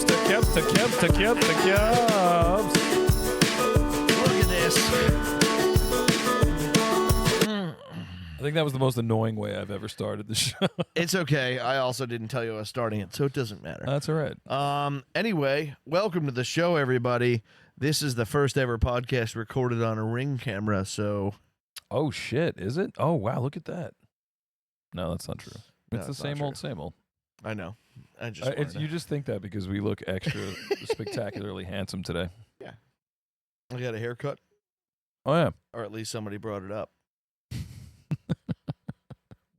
Look at this. I think that was the most annoying way I've ever started the show. It's okay. I also didn't tell you I was starting it, so it doesn't matter. That's all right. Anyway, welcome to the show, everybody. This is the first ever podcast recorded on a Ring camera, so... Oh, shit. Is it? Oh, wow. Look at that. No, that's not true. It's the same old, same old. I know. I just you just think that because we look extra spectacularly handsome today. Yeah. I got a haircut. Oh, yeah. Or at least somebody brought it up.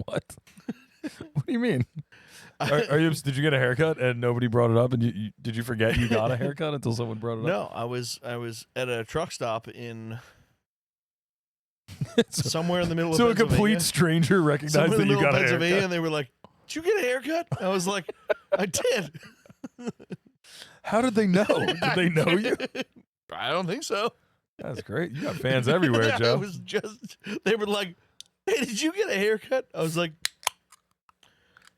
What? What do you mean? Did you get a haircut and nobody brought it up? And did you forget you got a haircut until someone brought it up? No, I was at a truck stop in somewhere in the middle of Pennsylvania. So a complete stranger recognized that you got a haircut. And they were like, "Did you get a haircut?" I was like, "I did." How did they know? Did they know you? I don't think so. That's great. You got fans everywhere, Joe. They were like, "Hey, did you get a haircut?" I was like,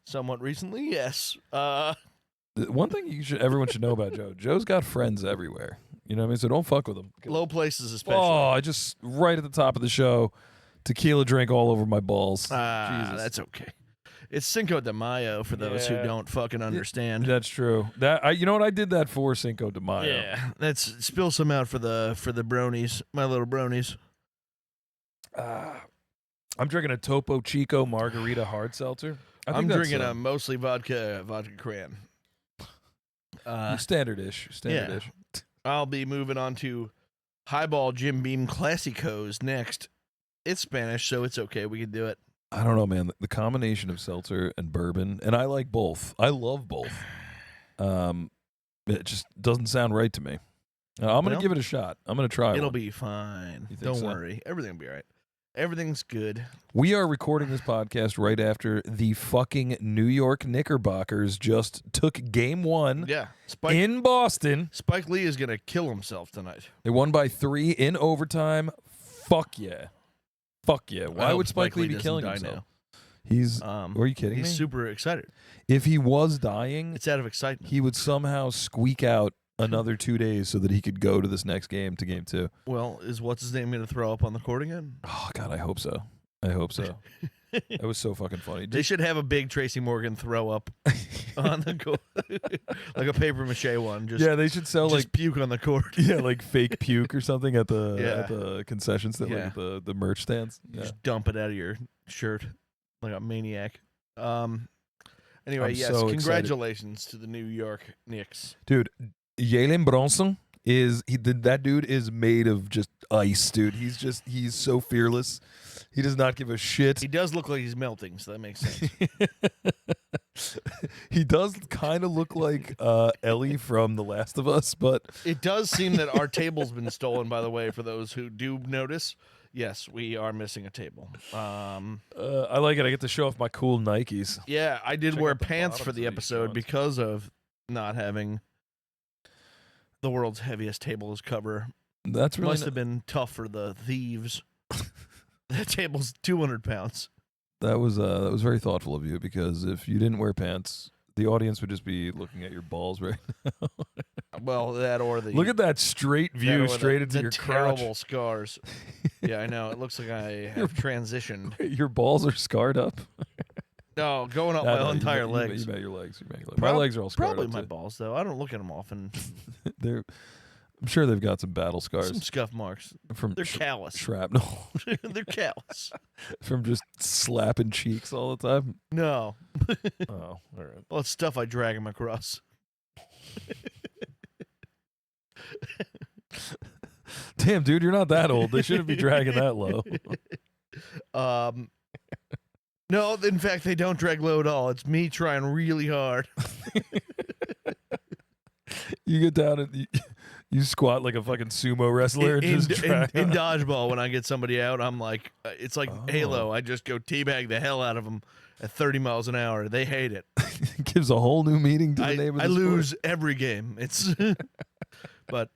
"Somewhat recently, yes." One thing everyone should know about Joe. Joe's got friends everywhere. You know what I mean? So don't fuck with him. Low places especially. Oh, I just right at the top of the show, tequila drink all over my balls. Jesus. That's okay. It's Cinco de Mayo for those who don't fucking understand. That's true. You know what? I did that for Cinco de Mayo. Yeah, spill some out for the bronies, my little bronies. I'm drinking a Topo Chico margarita hard seltzer. I'm drinking a mostly vodka cran. Standard-ish. I'll be moving on to Highball Jim Beam Clásicos next. It's Spanish, so it's okay. We can do it. I don't know, man. The combination of seltzer and bourbon, and I like both. I love both. It just doesn't sound right to me. I'm going to give it a shot. I'm going to try it. It'll be fine. Don't worry. Everything will be all right. Everything's good. We are recording this podcast right after the fucking New York Knickerbockers just took game one in Boston. Spike Lee is going to kill himself tonight. They won by 3 in overtime. Fuck yeah. Fuck yeah. Why would Spike Lee be killing himself? Now. He's, are you kidding me? He's super excited. If he was dying, it's out of excitement. He would somehow squeak out another 2 days so that he could go to this next game, to game 2. Well, is what's-his-name going to throw up on the court again? Oh, God, I hope so. It was so fucking funny. They should have a big Tracy Morgan throw up on the court. Like a paper mache one. They should sell like puke on the court. Yeah, like fake puke or something at the concession stand, like at the merch stands. Just dump it out of your shirt like a maniac. Anyway, so congratulations to the New York Knicks. Dude, Jalen Brunson that dude is made of just ice, dude. He's so fearless. He does not give a shit. He does look like he's melting, so that makes sense. He does kind of look like Ellie from The Last of Us, but it does seem that our table's been stolen, by the way, for those who do notice. Yes, we are missing a table. I like it. I get to show off my cool Nikes. Yeah, I did wear pants for the episode because of not having the world's heaviest tables cover. That's really must have been tough for the thieves. That table's 200 pounds. That was very thoughtful of you, because if you didn't wear pants, the audience would just be looking at your balls right now. Well, that or the look at that straight view straight into your crotch. Terrible scars. Yeah, I know. It looks like I have transitioned. Your balls are scarred up. No, going up my entire legs. You met your legs. My legs are all scarred probably up. Probably my balls, though. I don't look at them often. I'm sure they've got some battle scars. Some scuff marks. They're callous. Shrapnel. They're callous. From just slapping cheeks all the time? No. Oh, all right. Well, it's stuff I drag them across. Damn, dude, you're not that old. They shouldn't be dragging that low. No, in fact, they don't drag low at all. It's me trying really hard. You get down and you squat like a fucking sumo wrestler and just drag in Dodgeball, when I get somebody out, I'm like, it's like Halo. I just go teabag the hell out of them at 30 miles an hour. They hate it. It gives a whole new meaning to the name of the I sport. lose every game. It's but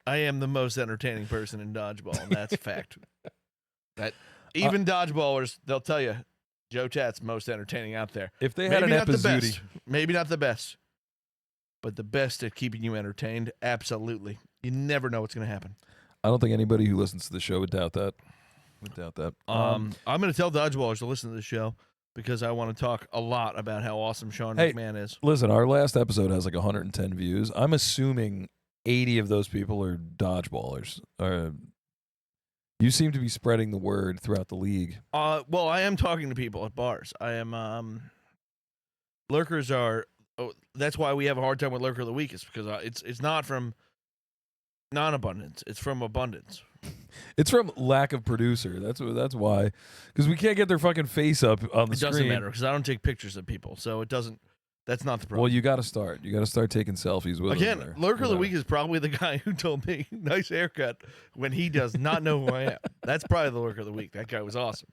I am the most entertaining person in Dodgeball, and that's a fact. That even Dodgeballers, they'll tell you, Joe Chat's most entertaining out there. If they had an Epizootie, maybe not the best. but the best at keeping you entertained. Absolutely. You never know what's going to happen. I don't think anybody who listens to the show would doubt that. I'm going to tell Dodgeballers to listen to the show because I want to talk a lot about how awesome Sean Hey, McMahon is. Listen, our last episode has like 110 views. I'm assuming 80 of those people are Dodgeballers. You seem to be spreading the word throughout the league. Well, I am talking to people at bars. I am. Lurkers are. Oh, that's why we have a hard time with Lurker of the Week. Is because it's not from non-abundance. It's from abundance. It's from lack of producer. That's why. Because we can't get their fucking face up on the It screen. doesn't matter because I don't take pictures of people, so it doesn't. That's not the problem. Well, you got to start. You got to start taking selfies with them. Again, there. Lurker of the Week is probably the guy who told me nice haircut when he does not know who I am. That's probably the Lurker of the Week. That guy was awesome.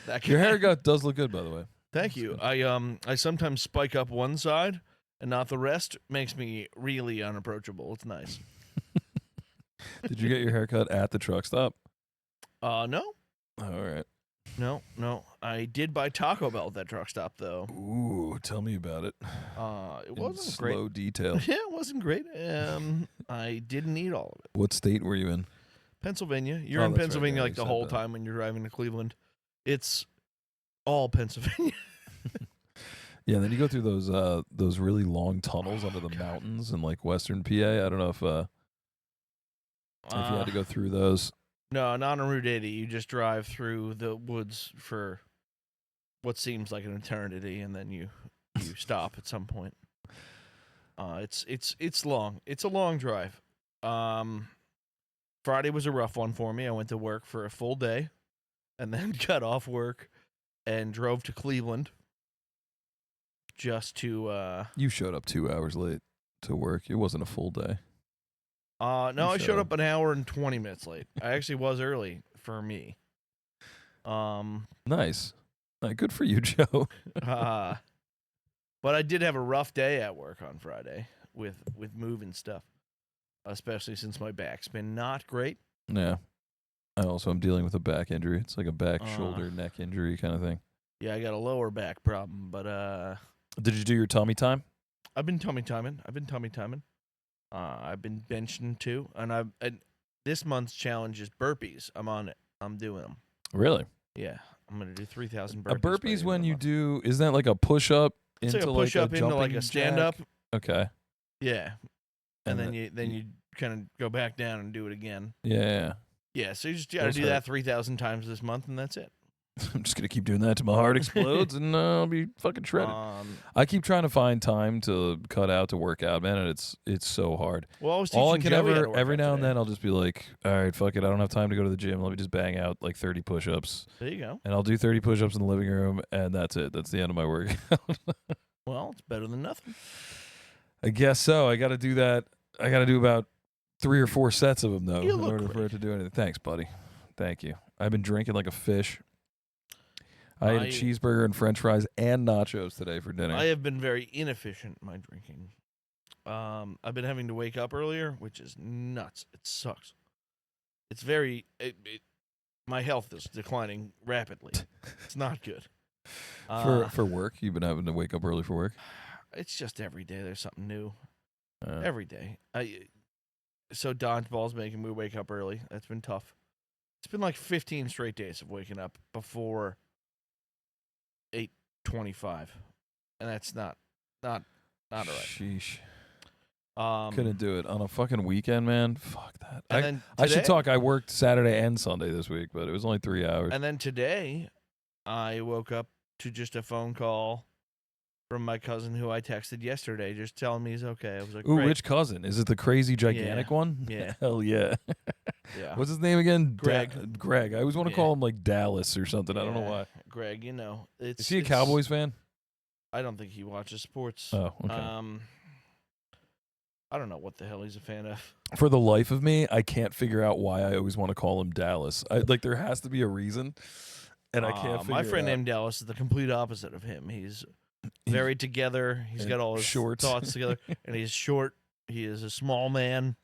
That guy. Your haircut does look good, by the way. Thank you. I sometimes spike up one side and not the rest. Makes me really unapproachable. It's nice. Did you get your haircut at the truck stop? No. All right. No. I did buy Taco Bell at that truck stop though. Ooh, tell me about it. It In wasn't great. slow detail. Yeah, it wasn't great. I didn't eat all of it. What state were you in? Pennsylvania. You're Oh, in that's right, Pennsylvania yeah, like you the said whole that. time when you're driving to Cleveland. It's all Pennsylvania. Yeah, then you go through those really long tunnels under the God. mountains in like Western PA. I don't know if you had to go through those. No, not on Route 80. You just drive through the woods for what seems like an eternity, and then you stop at some point. It's long. It's a long drive. Friday was a rough one for me. I went to work for a full day, and then got off work and drove to Cleveland just to. You showed up 2 hours late to work. It wasn't a full day. No, I showed showed up. up an hour and 20 minutes late. I actually was early for me. Nice. Good for you, Joe. But I did have a rough day at work on Friday with moving stuff, especially since my back's been not great. Yeah. I also am dealing with a back injury. It's like a back, shoulder, neck injury kind of thing. Yeah, I got a lower back problem, but Did you do your tummy time? I've been tummy timing. I've been benching too, and this month's challenge is burpees. I'm on it. I'm doing them. Really? Yeah, I'm gonna do 3,000 burpees. A burpees when you do, is that like a push up It's into like a push up into like jumping a stand jack? up. Okay. Yeah, and then the- you kind of go back down and do it again. Yeah. Yeah, so you just gotta Those do hurt. that 3,000 times this month, and that's it. I'm just gonna keep doing that till my heart explodes, and I'll be fucking shredded. I keep trying to find time to cut out to work out, man, and it's so hard. Well, I was All I teaching can Joey how to work every out now and today. then I'll just be like, all right, fuck it, I don't have time to go to the gym. Let me just bang out like 30 push-ups, There you go. and I'll do 30 push-ups in the living room, and that's it. That's the end of my workout. Well, it's better than nothing. I guess so. I got to do that. I got to do about 3 or 4 sets of them though, You in look order for great. it to do anything. Thanks, buddy. Thank you. I've been drinking like a fish. I ate a cheeseburger and French fries and nachos today for dinner. I have been very inefficient in my drinking. I've been having to wake up earlier, which is nuts. It sucks. It's very. My health is declining rapidly. It's not good. For work, you've been having to wake up early for work. It's just every day there's something new. Uh, Every day. So dodgeball's making me wake up early. That's been tough. It's been like 15 straight days of waking up before 8:25, and that's not all right. Sheesh. Um, Couldn't do it on a fucking weekend, man. Fuck that. and then I should today- talk. I worked Saturday and Sunday this week, but it was only 3 hours. And then today, I woke up to just a phone call from my cousin who I texted yesterday, just telling me he's okay. I was like, Ooh, great. which cousin? Is it the crazy gigantic one? Yeah. Hell yeah. Yeah. What's his name again? Greg. Greg. I always want to Yeah. call him like Dallas or something. I don't know Yeah, why. Greg, it's. Is he a it's- Cowboys fan? I don't think he watches sports. Oh, okay. I don't know what the hell he's a fan of. For the life of me, I can't figure out why I always want to call him Dallas. Like there has to be a reason, and I can't figure My friend it out. named Dallas is the complete opposite of him. He's very together. He's and got all his shorts. thoughts together, and he's short. He is a small man.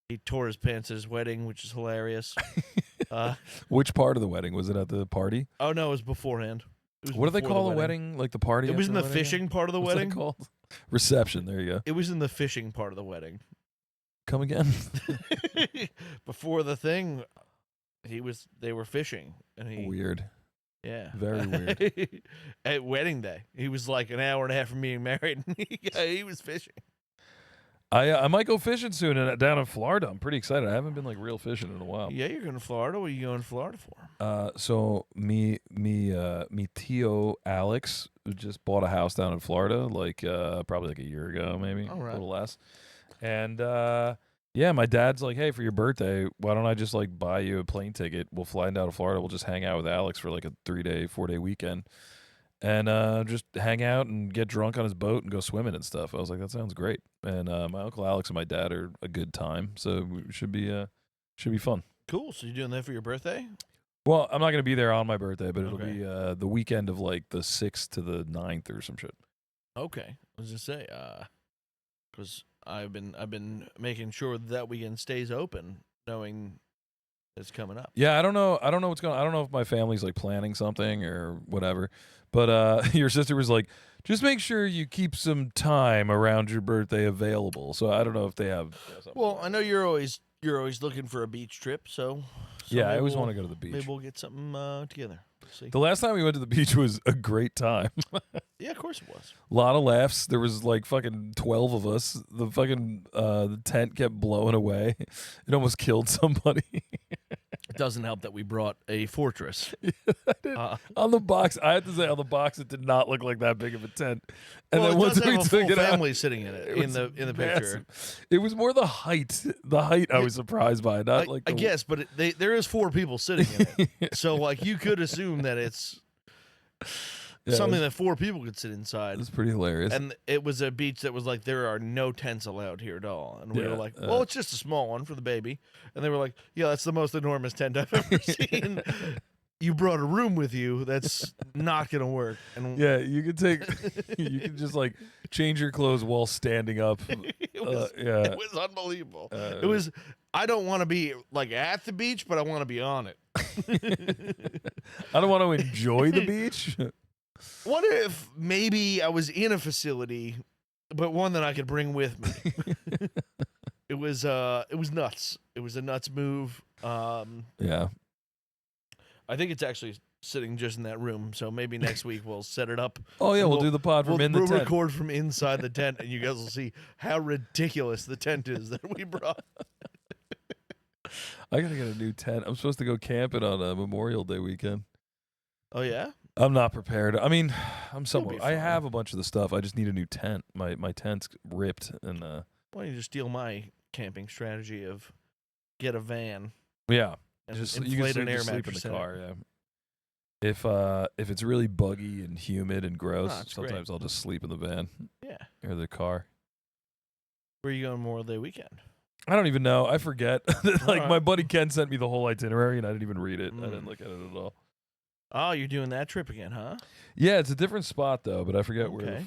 He tore his pants at his wedding, which is hilarious. Which part of the wedding was it at the party? Oh no, it was beforehand. It was What do they before call the a wedding? Like the party? It was after in the wedding? fishing part of the What's that wedding. called? Reception. There you go. It was in the fishing part of the wedding. Come again. Before the thing, they were fishing, and he Weird. yeah, Very weird. At wedding day, he was like an hour and a half from being married, and he was fishing. I might go fishing soon down in Florida. I'm pretty excited. I haven't been like real fishing in a while. Yeah, you're going to Florida. What are you going to Florida for? So me Tio Alex just bought a house down in Florida, like probably like a year ago, maybe All right. a little less. And yeah, my dad's like, hey, for your birthday, why don't I just like buy you a plane ticket? We'll fly down to Florida. We'll just hang out with Alex for like a 3-day, 4-day weekend, and just hang out and get drunk on his boat and go swimming and stuff. I was like, that sounds great. And my uncle Alex and my dad are a good time, so it should be fun. Cool. So you're doing that for your birthday? Well, I'm not gonna be there on my birthday, but it'll Okay. be the weekend of like the 6th to the 9th or some shit. Okay. I was going to say, because I've been making sure that weekend stays open, knowing it's coming up. Yeah, I don't know what's going on. I don't know if my family's like planning something or whatever. But your sister was like, just make sure you keep some time around your birthday available. So I don't know if they have something. Well, I know you're always looking for a beach trip, so yeah, I maybe always we'll- want to go to the beach. Maybe we'll get something together. See? The last time we went to the beach was a great time. Yeah, of course it was. A lot of laughs. There was like fucking 12 of us. The fucking the tent kept blowing away. It almost killed somebody. It doesn't help that we brought a fortress. On the box, I have to say, on the box, it did not look like that big of a tent. And well, then it once does we have a took full it out, family sitting in it, in was the picture. massive. It was more the height. The height I was surprised by, not like I the, guess, but there is 4 people sitting in it, so like you could assume that it's Yeah, something it that 4 people could sit inside. was pretty hilarious. And it was a beach that was like, there are no tents allowed here at all. And we Yeah, were like, well, it's just a small one for the baby. And they were like, yeah, that's the most enormous tent I've ever seen. You brought a room with you. That's not going to work. And Yeah, you could take, you could just like change your clothes while standing up. it was Yeah. it was unbelievable. Uh, It was. I don't want to be like at the beach, but I want to be on it. I don't want to enjoy the beach. What if maybe I was in a facility, but one that I could bring with me? It was nuts. It was a nuts move. Yeah. I think it's actually sitting just in that room. So maybe next week we'll set it up. Oh yeah, And we'll do the pod from in the we'll tent. record from inside the tent, and you guys will see how ridiculous the tent is that we brought. I gotta get a new tent. I'm supposed to go camping on a Memorial Day weekend. Oh yeah. I'm not prepared. I mean, I'm be somewhat. I fine. have a bunch of the stuff. I just need a new tent. My tent's ripped, and Why don't you just steal my camping strategy of get a van yeah, and just inflate an air sleep in mattress the in it? car. Yeah. If it's really buggy and humid and gross, it's great. sometimes I'll just sleep in the van Yeah. or the car. Where are you going Memorial Day weekend? I don't even know. I forget. Like Alright. my buddy Ken sent me the whole itinerary, and I didn't even read it. I didn't Mm. look at it at all. Oh, you're doing that trip again, huh? Yeah, it's a different spot though, but I forget Okay.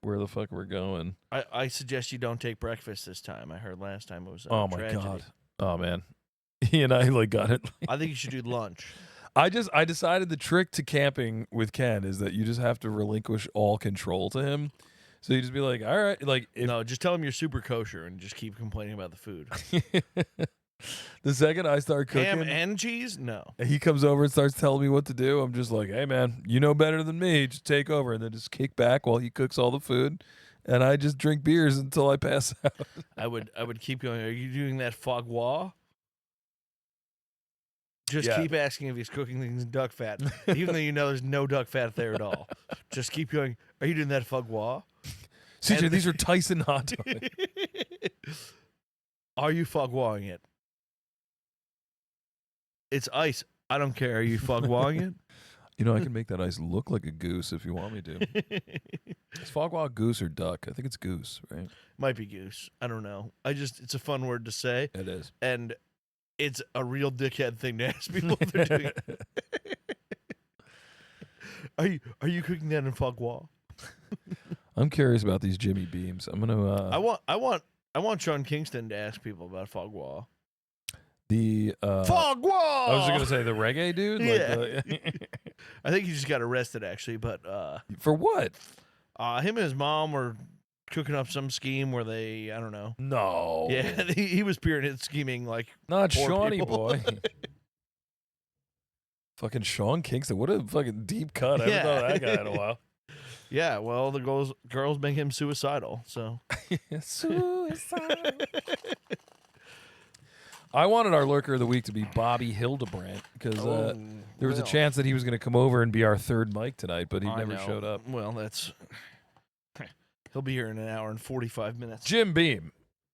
where the fuck we're going. I suggest you don't take breakfast this time. I heard last time it was Oh my tragedy. god. Oh man. He and I like got it. I think you should do lunch. I decided the trick to camping with Ken is that you just have to relinquish all control to him. So you just be like, all right, like if No, just tell him you're super kosher and just keep complaining about the food. the second I start Ham cooking, and cheese? No. he comes over and starts telling me what to do. I'm just like, hey man, you know better than me. Just take over, and then just kick back while he cooks all the food, and I just drink beers until I pass out. I would keep going. Are you doing that foie gras? Just Yeah. keep asking if he's cooking things in duck fat, even though you know there's no duck fat there at all. Just keep going. Are you doing that foie gras? CJ, And- these are Tyson hot dogs. Are you foie gras-ing it? It's ice. I don't care. Are you foie gras-ing You know, I can make that ice look like a goose if you want me to. it? Is foie gras goose or duck? I think it's goose, right? Might be goose. I don't know. It's a fun word to say, It is. and it's a real dickhead thing to ask people if they're doing it. Are you cooking that in foie gras? I'm curious about these Jimmy Beams. I'm gonna. I want Sean Kingston to ask people about foie gras. The Foie gras. I was gonna say the reggae dude. Yeah. Like, I think he just got arrested actually, but for what? Him and his mom were cooking up some scheme where they, I don't know. No. Yeah, he was pyramid scheming like Not poor Shawnee people. boy. Fucking Sean Kingston. What a fucking deep cut. I haven't thought of that guy in a while. Yeah, well, the girls make him suicidal, so. Suicide. I wanted our lurker of the week to be Bobby Hildebrandt because there was a chance that he was going to come over and be our third mic tonight, but he never showed up. Well, he'll be here in an hour and 45 minutes. Jim Beam,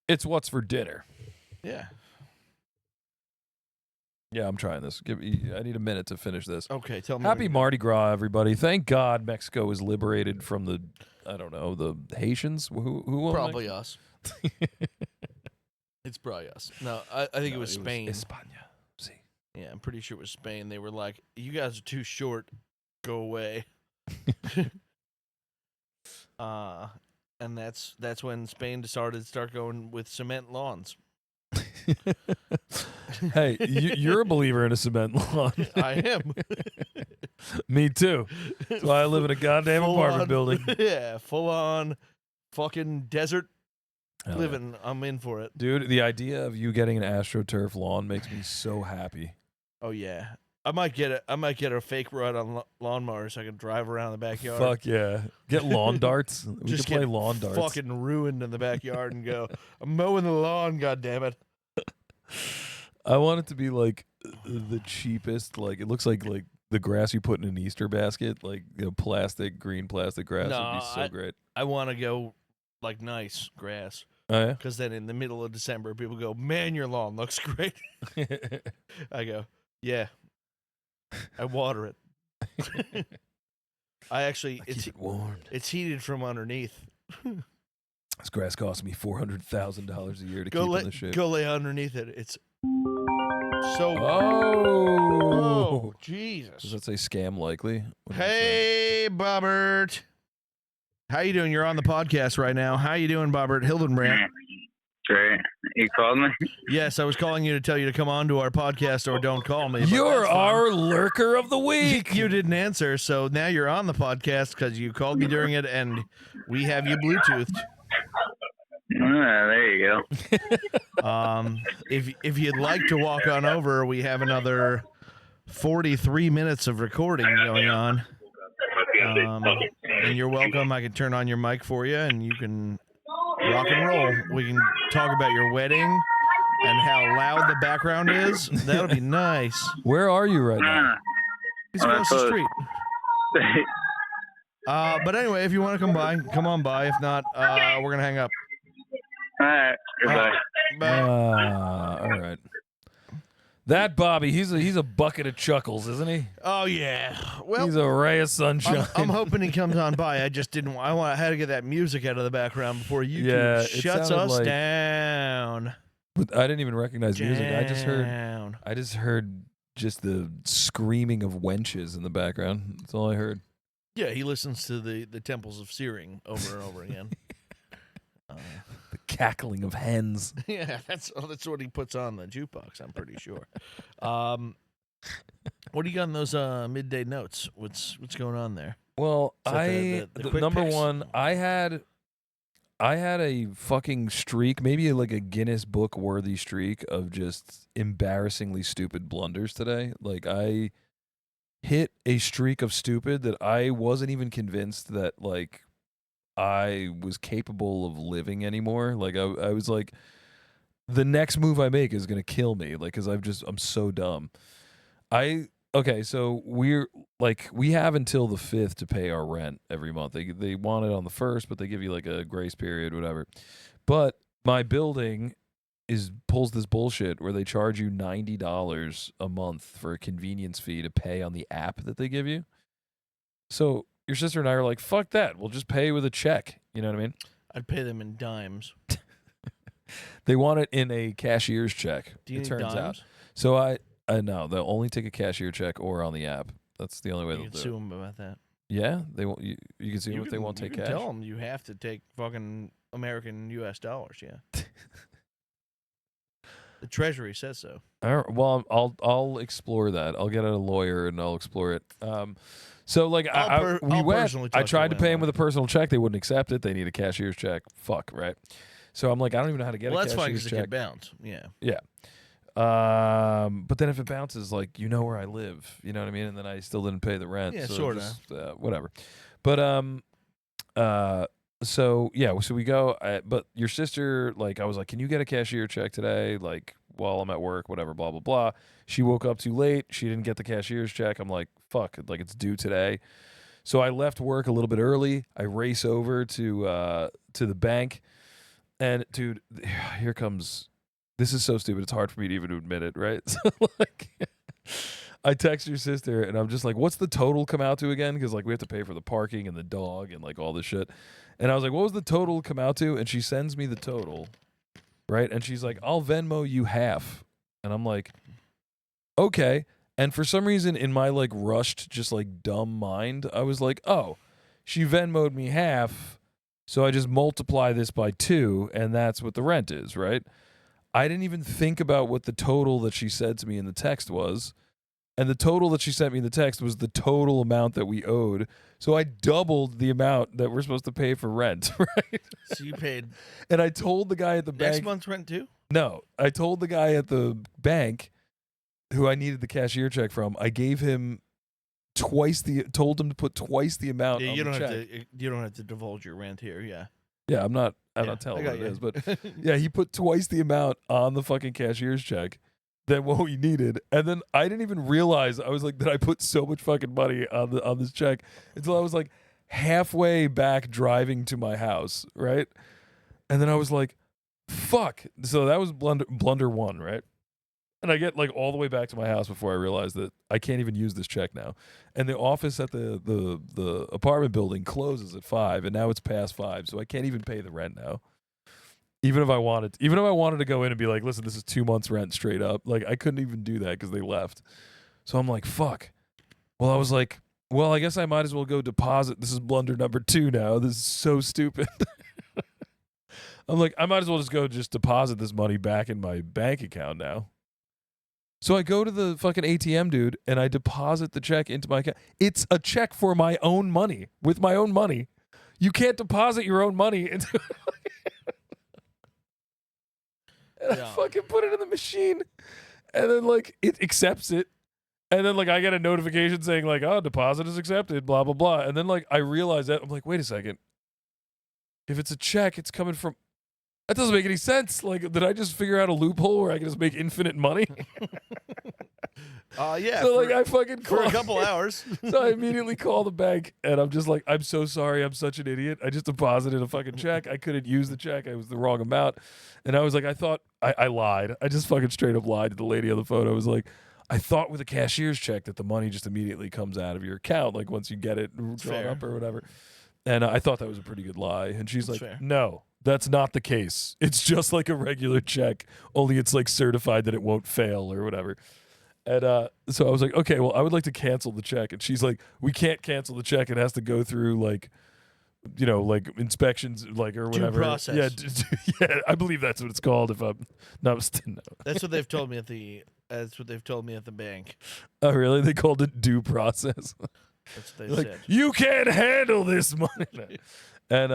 it's what's for dinner. Yeah. Yeah, I'm trying this. I need a minute to finish this. Okay, tell me. Happy Mardi Gras, everybody! Thank God Mexico is liberated from the Haitians. Who probably us. It's probably us. No, I think it was Spain. España. See. Yeah, I'm pretty sure it was Spain. They were like, "You guys are too short. Go away." And that's when Spain decided to start going with cement lawns. Hey, you're a believer in a cement lawn. I am. Me too. That's why I live in a goddamn apartment building. Yeah, full on fucking desert Hell living. Yeah. I'm in for it. Dude, the idea of you getting an AstroTurf lawn makes me so happy. Oh yeah. I might get a fake ride on lawnmower so I can drive around the backyard. Fuck yeah. Get lawn darts. We Just can play lawn darts. Fucking ruined in the backyard and go, I'm mowing the lawn, goddammit. I want it to be like the cheapest, like it looks like the grass you put in an Easter basket, like green plastic grass would be so great. I want to go like nice grass. Oh yeah? Because then in the middle of December, people go, man, your lawn looks great. I go, yeah. I water it. I keep it warm. It's heated from underneath. This grass costs me $400,000 a year to keep in the shade. Go lay underneath it. It's so. Oh, Jesus! Does that say scam likely? Hey, Bobbert. How you doing? You're on the podcast right now. How you doing, Bobbert Hildenbrandt? Great. You called me? Yes, I was calling you to tell you to come on to our podcast or don't call me. You're our lurker of the week. You didn't answer, so now you're on the podcast because you called me during it, and we have you Bluetoothed. There you go. If you'd like to walk on over, we have another 43 minutes of recording going on. And you're welcome. I can turn on your mic for you, and you can rock and roll. We can talk about your wedding and how loud the background is. That'll be nice. Where are you right now? He's across the street. But anyway, if you want to come on by. If not, we're going to hang up. All right. Goodbye. Bye. All right. That Bobby, he's a bucket of chuckles, isn't he? Oh yeah. Well, he's a ray of sunshine. I'm hoping he comes on by. I just didn't. I had to get that music out of the background before YouTube shuts us down. But I didn't even recognize music. I just heard just the screaming of wenches in the background. That's all I heard. Yeah, he listens to the Temples of Searing over and over again. The cackling of hens. Yeah, that's what he puts on the jukebox, I'm pretty sure. What do you got in those midday notes? What's going on there? Well, the number picks? one, I had a fucking streak, maybe like a Guinness Book worthy streak of just embarrassingly stupid blunders today. Like I hit a streak of stupid that I wasn't even convinced that like I was capable of living anymore. Like I was like, the next move I make is gonna kill me. Like, cause I'm so dumb. So we have until the 5th to pay our rent every month. They want it on the 1st, but they give you like a grace period, whatever. But my building pulls this bullshit where they charge you $90 a month for a convenience fee to pay on the app that they give you. So your sister and I are like, fuck that. We'll just pay with a check. You know what I mean? I'd pay them in dimes. They want it in a cashier's check. Do you it need turns dimes? out. So I know they'll only take a cashier check or on the app. That's the only way they'll You do can sue it. them about that. Yeah, they won't. You can see them if they won't take you can cash. Tell them you have to take fucking American U.S. dollars. Yeah. The Treasury says so. All right, well, I'll explore that. I'll get a lawyer and I'll explore it. So like I'll we went. personally I talk to tried the to pay him landlord. with a personal check. They wouldn't accept it. They need a cashier's check. Fuck, right? So I'm like, I don't even know how to get Well, a that's fine cashier's because it check. can bounce. Yeah. Yeah. But then if it bounces, like, you know where I live, you know what I mean? And then I still didn't pay the rent. Yeah, so sorta. just, whatever. But so yeah, so we go. But your sister, like, I was like, can you get a cashier check today? Like, while I'm at work, whatever, blah blah blah. She woke up too late. She didn't get the cashier's check. I'm like, fuck, like it's due today. So I left work a little bit early. I race over to the bank, and dude, here comes. This is so stupid. It's hard for me to even admit it, right? So like, I text your sister, and I'm just like, "What's the total come out to again?" Because like we have to pay for the parking and the dog and like all this shit. And I was like, "What was the total come out to?" And she sends me the total, right? And she's like, "I'll Venmo you half," and I'm like, "Okay." And for some reason, in my like rushed, just like dumb mind, I was like, "Oh, she Venmo'd me half, so I just multiply this by 2, and that's what the rent is, right?" I didn't even think about what the total that she said to me in the text was. And the total that she sent me in the text was the total amount that we owed. So I doubled the amount that we're supposed to pay for rent, right? So you paid And I told the guy at the next bank. month's rent too? No, I told the guy at the bank who I needed the cashier check from. I gave him told him to put twice the amount Yeah, on you the don't check. have to. You don't have to divulge your rent here. Yeah. Yeah, I'm not Yeah, telling I what got it you. is, but yeah, he put twice the amount on the fucking cashier's check than what we needed. And then I didn't even realize, I was like, that I put so much fucking money on this check until I was like halfway back driving to my house, right? And then I was like, fuck. So that was blunder 1, right? And I get like all the way back to my house before I realized that I can't even use this check now. And the office at the apartment building closes at 5, and now it's past 5, so I can't even pay the rent now. Even if I wanted to go in and be like, listen, this is 2 months rent straight up, like I couldn't even do that because they left. So I'm like, fuck. Well, I was like, well, I guess I might as well go deposit. This is blunder number 2 now. This is so stupid. I'm like, I might as well just deposit this money back in my bank account now. So I go to the fucking ATM, dude, and I deposit the check into my account. It's a check for my own money, with my own money. You can't deposit your own money into and I fucking put it in the machine, and then like it accepts it, and then like I get a notification saying like, oh, deposit is accepted, blah blah blah, and then like I realize that I'm like, wait a second, if it's a check, it's coming from. That doesn't make any sense. Like, did I just figure out a loophole where I can just make infinite money? Yeah. So like I fucking for a call- couple hours. So I immediately call the bank, and I'm just like, I'm so sorry, I'm such an idiot. I just deposited a fucking check. I couldn't use the check. I was the wrong amount. And I was like, I lied. I just fucking straight up lied to the lady on the phone. I was like, I thought with a cashier's check that the money just immediately comes out of your account, like once you get it drawn Fair. up or whatever. And I thought that was a pretty good lie. And she's That's like, fair. no, that's not the case. It's just like a regular check, only it's like certified that it won't fail or whatever. And so I was like, okay, well, I would like to cancel the check. And she's like, we can't cancel the check. It has to go through like, you know, like inspections, like or Due whatever. process. Yeah, yeah. I believe that's what it's called. If I'm not mistaken. No. That's what they've told me at the. That's what they've told me at the bank. Oh, really? They called it due process. That's what they Like, said. you can't handle this money. And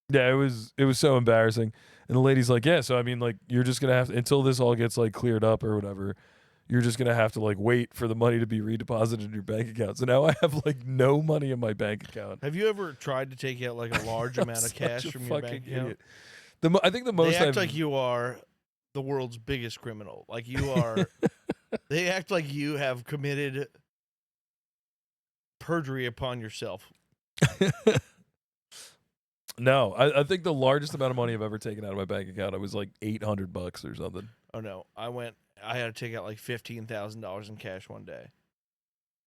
yeah, it was so embarrassing. And the lady's like, yeah, so I mean, like, you're just gonna have to, until this all gets like cleared up or whatever, you're just gonna have to like wait for the money to be redeposited in your bank account. So now I have like no money in my bank account. Have you ever tried to take out like a large I'm amount of such cash a from your fucking bank account? idiot. I think the most They act I've like you are the world's biggest criminal. Like you are. They act like you have committed perjury upon yourself. No, I think the largest amount of money I've ever taken out of my bank account, it was like $800 or something. Oh no, I had to take out like $15,000 in cash one day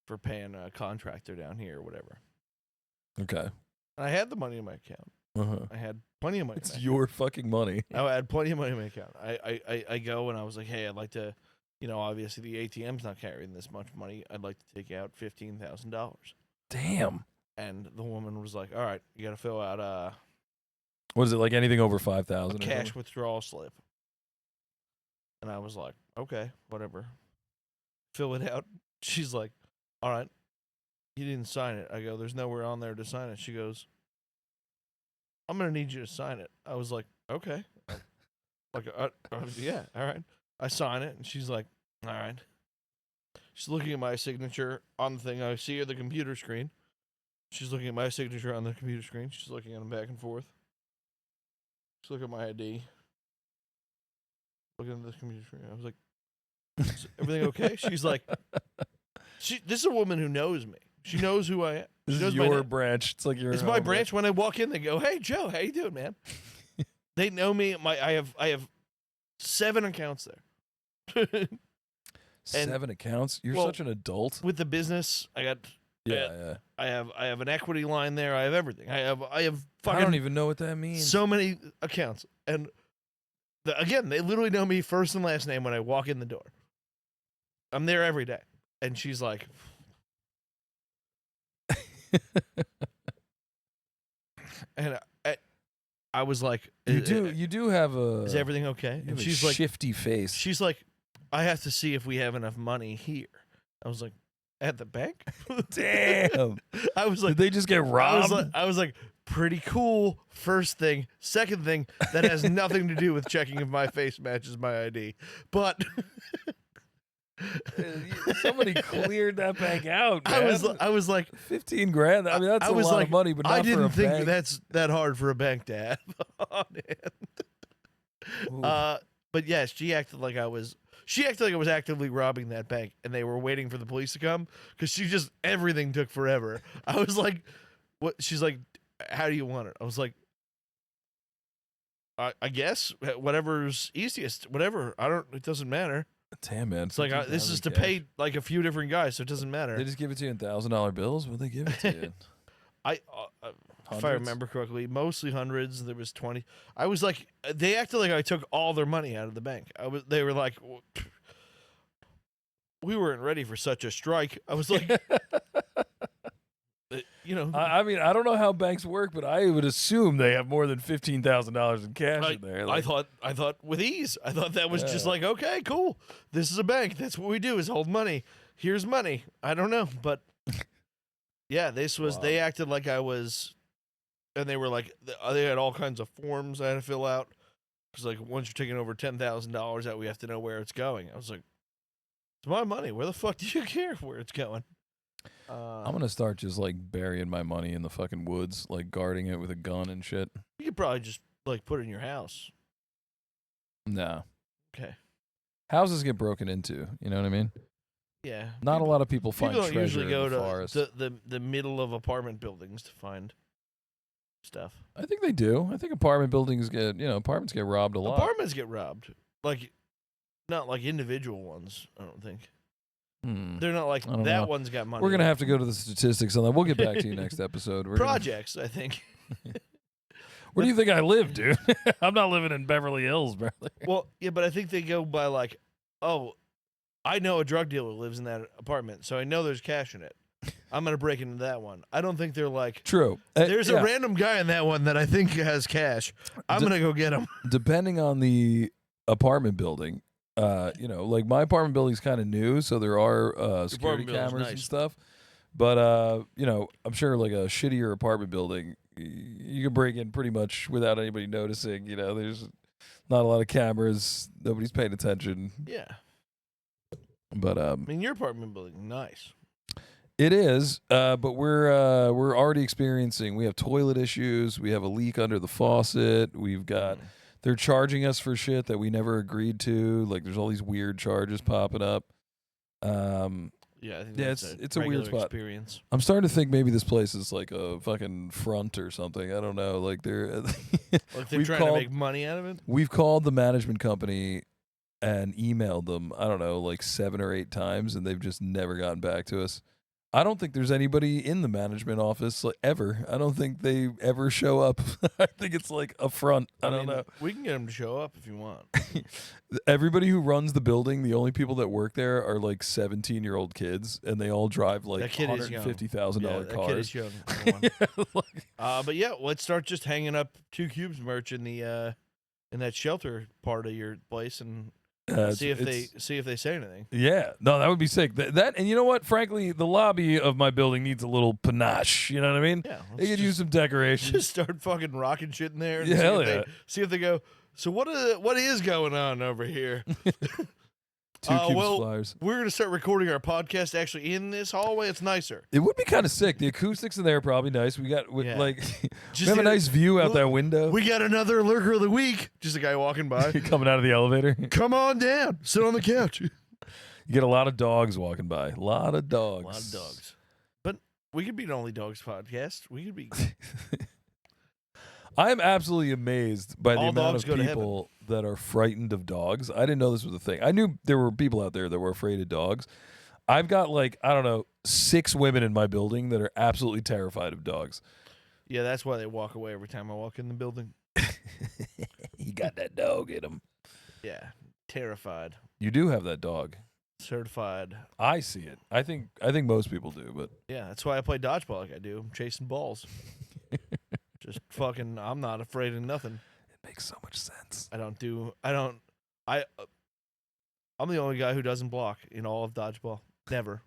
for paying a contractor down here or whatever. Okay. And I had the money in my account. Uh-huh. I had plenty of money. It's in my your fucking money. account. I had plenty of money in my account. I go and I was like, hey, I'd like to, you know, obviously the ATM's not carrying this much money. I'd like to take out $15,000. Damn. And the woman was like, all right, you got to fill out What is it, like anything over a 5,000? cash withdrawal slip. And I was like, okay, whatever. Fill it out. She's like, all right, you didn't sign it. I go, there's nowhere on there to sign it. She goes, I'm going to need you to sign it. I was like, okay. Like, yeah, all right. I sign it, and she's like, all right. She's looking at my signature on the thing. I see her at the computer screen. She's looking at my signature on the computer screen. She's looking at them back and forth. She's looking at my ID. Looking at the computer screen. I was like, is everything okay? She's like, this is a woman who knows me. She knows who I am. This She knows is my your name. branch. It's like your. It's my branch. When I walk in, they go, "Hey, Joe, how you doing, man?" They know me. I have 7 accounts there. 7 accounts. You're well, such an adult. With the business, I got. Yeah. I have an equity line there. I have everything. I have I fucking don't even know what that means. so many accounts. And again, they literally know me first and last name when I walk in the door. I'm there every day. And she's like, and I was like, you do have a. is everything okay? You have And a she's like, shifty face. she's like, I have to see if we have enough money here. I was like, at the bank? Damn. I was like, Did they just get robbed? I was like, pretty cool. First thing. Second thing, that has nothing to do with checking if my face matches my ID. But Somebody cleared that bank out, man. I was like, 15 grand. I mean, that's I a was lot like, of money, but not I for didn't a think bank. that's that hard for a bank to have on hand. Ooh. But yes, she acted like I was actively robbing that bank, and they were waiting for the police to come because everything took forever. I was like, "What?" She's like, "How do you want it?" I was like, "I guess whatever's easiest, whatever. It doesn't matter." Damn, man. It's like this is to cash. pay like a few different guys, so it doesn't matter. They just give it to you in $1,000 bills? What'd they give it to you? If I Hundreds? remember correctly, mostly hundreds. There was 20. I was like, they acted like I took all their money out of the bank. They were like, we weren't ready for such a strike. I was like, I mean, I don't know how banks work, but I would assume they have more than $15,000 in cash in there. I thought with ease. I thought that was just Yeah. like, okay, cool. This is a bank. That's what we do is hold money. Here's money. I don't know, but yeah, this was. Wow. They acted like I was, and they were like, they had all kinds of forms I had to fill out because like once you're taking over $10,000 out, we have to know where it's going. I was like, it's my money. Where the fuck do you care where it's going? I'm going to start just like burying my money in the fucking woods, like guarding it with a gun and shit. You could probably just like put it in your house. No. Okay. Houses get broken into. You know what I mean? Yeah. Not a lot of people find People don't treasure usually go in the to forest. the middle of apartment buildings to find stuff. I think they do. I think apartment buildings apartments get robbed a lot. Apartments get robbed, like not like individual ones. I don't think they're not like I don't that know. one's got money. We're going to have to go to the statistics on that. We'll get back to you next episode. We're gonna- projects. I think. Where do you think I live, dude? I'm not living in Beverly Hills, brother. Well, yeah, but I think they go by like, oh, I know a drug dealer lives in that apartment, so I know there's cash in it. I'm gonna break into that one. I don't think they're like, True. there's Yeah. a random guy in that one that I think has cash. I'm gonna go get him. Depending on the apartment building, like my apartment building's kind of new, so there are security apartment building's cameras and nice. stuff. But I'm sure like a shittier apartment building, you can break in pretty much without anybody noticing. You know, there's not a lot of cameras, nobody's paying attention. Yeah, But I mean your apartment building, nice. it is. But we're already experiencing. We have toilet issues. We have a leak under the faucet. We've got. They're charging us for shit that we never agreed to. Like, there's all these weird charges popping up. Yeah, I think Yeah, that's it's a weird regular spot. experience. I'm starting to think maybe this place is like a fucking front or something. I don't know. Like, they're Like they're We've trying called- to make money out of it. we've called the management company and emailed them. I don't know, like 7 or 8 times, and they've just never gotten back to us. I don't think there's anybody in the management office like, ever. I don't think they ever show up. I think it's like a front. I don't know. We can get them to show up if you want. Everybody who runs the building, the only people that work there are like 17-year-old kids, and they all drive like That kid is young. $150,000 Yeah, that kid cars. is young. Hold on. Like, But yeah, let's start just hanging up 2 Cubes merch in the in that shelter part of your place, and See if they say anything. Yeah, no, that would be sick. That and you know what? Frankly, the lobby of my building needs a little panache. You know what I mean? Yeah, They could use some decorations. Just start fucking rocking shit in there. And Yeah, see hell if yeah. see if they go. So what is going on over here? Two cubes well, flyers. We're gonna start recording our podcast actually in this hallway. It's nicer. It would be kind of sick. The acoustics in there are probably nice. We got Yeah. like Just we have a the- nice view out look, that window. We got another lurker of the week. Just a guy walking by. Coming out of the elevator. Come on down. Sit on the couch. You get a lot of dogs walking by. A lot of dogs. A lot of dogs. But we could be an Only Dogs podcast. We could be. I am absolutely amazed by the All amount dogs of go to heaven. people that are frightened of dogs. I didn't know this was a thing. I knew there were people out there that were afraid of dogs. I've got like, I don't know, 6 women in my building that are absolutely terrified of dogs. Yeah, that's why they walk away every time I walk in the building. You got that dog in him. Yeah, terrified, You do have that dog. certified. I see it. I think most people do, but Yeah, that's why I play dodgeball like I do. I'm chasing balls. Just fucking. I'm not afraid of nothing. it makes so much sense. I'm the only guy who doesn't block in all of dodgeball. Never.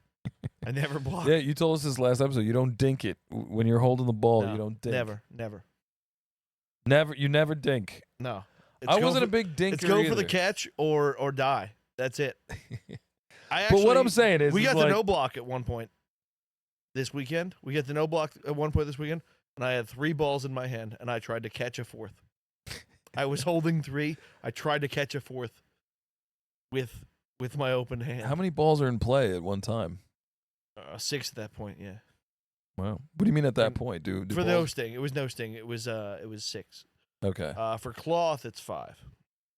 I never block. Yeah, you told us this last episode. You don't dink it when you're holding the ball. No, You don't dink. Never. You never dink. No. I wasn't a big dinker. It's go for the either. catch or die. That's it. But what I'm saying is, we got like, the no block at one point this weekend. We got the no block at one point this weekend, and I had 3 balls in my hand, and I tried to catch a 4th. I was holding 3. I tried to catch a 4th with my open hand. How many balls are in play at one time? 6 at that point, yeah. Wow. What do you mean at that And point? Do For the no balls... sting, it was no sting. It was 6. Okay. For cloth, it's 5.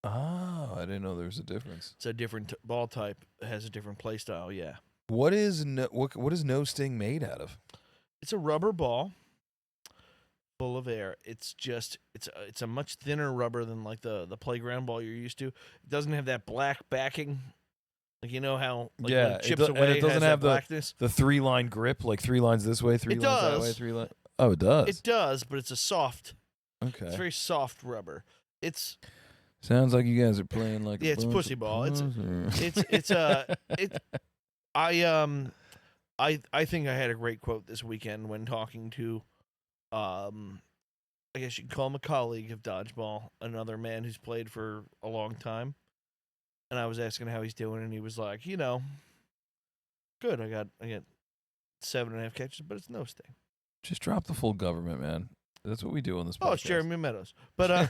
Oh, I didn't know there was a difference. It's a different ball type. It has a different play style. Yeah, What is what is no sting made out of? it's a rubber ball full of air. It's a much thinner rubber than like the playground ball you're used to. It doesn't have that black backing. Like you know how when it chips and away, it doesn't has have that blackness. the 3-line grip, like 3 lines this way, 3 It lines that does. way, 3 lines. Oh, it does. It does, but it's a soft. Okay. It's very soft rubber. It's Sounds like you guys are playing like Yeah, a it's bunch pussy of ball. It's- pussy. I think I had a great quote this weekend when talking to I guess you could call him a colleague of dodgeball, another man who's played for a long time. And I was asking how he's doing, and he was like, good. I got 7.5 catches, but it's no sting. Just drop the full government, man. That's what we do on this podcast. Oh, it's Jeremy Meadows. But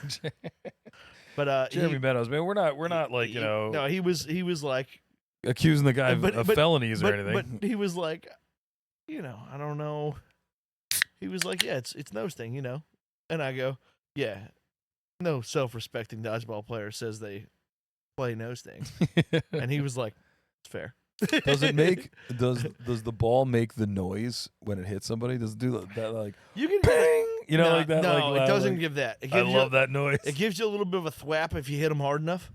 Jeremy Meadows, man. We're not like, you know, No, he was like accusing the guy But- of but- felonies or but, anything. But he was like, I don't know. He was like, yeah, it's no sting, And I go, yeah, no self-respecting dodgeball player says they play no sting. And he was like, it's fair. Does it make does the ball make the noise when it hits somebody? Does it do that like You can ping? You know, no, like that? No, like, it loud, doesn't like- give that. It I gives love that noise. It gives you a little bit of a thwap if you hit him hard enough.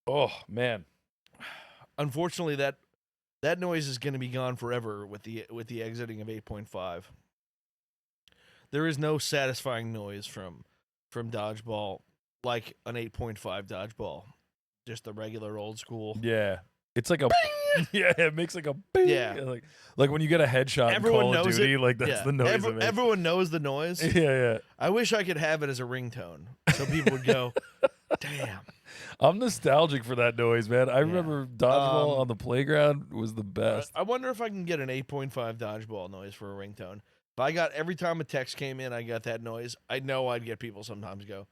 Oh man, Unfortunately, that noise is going to be gone forever with the exiting of 8.5. There is no satisfying noise from dodgeball like an 8.5 dodgeball. Just the regular old school. yeah, it's like a yeah, it makes like a bing. Yeah. like when you get a headshot Everyone in Call of knows Duty, it. like that's Yeah. the noise. it makes. Everyone knows the noise. Yeah. I wish I could have it as a ringtone, so people would go, "Damn." I'm nostalgic for that noise, man. I remember dodgeball on the playground was the best. I wonder if I can get an 8.5 dodgeball noise for a ringtone. If I got every time a text came in, I got that noise. I know I'd get people sometimes go,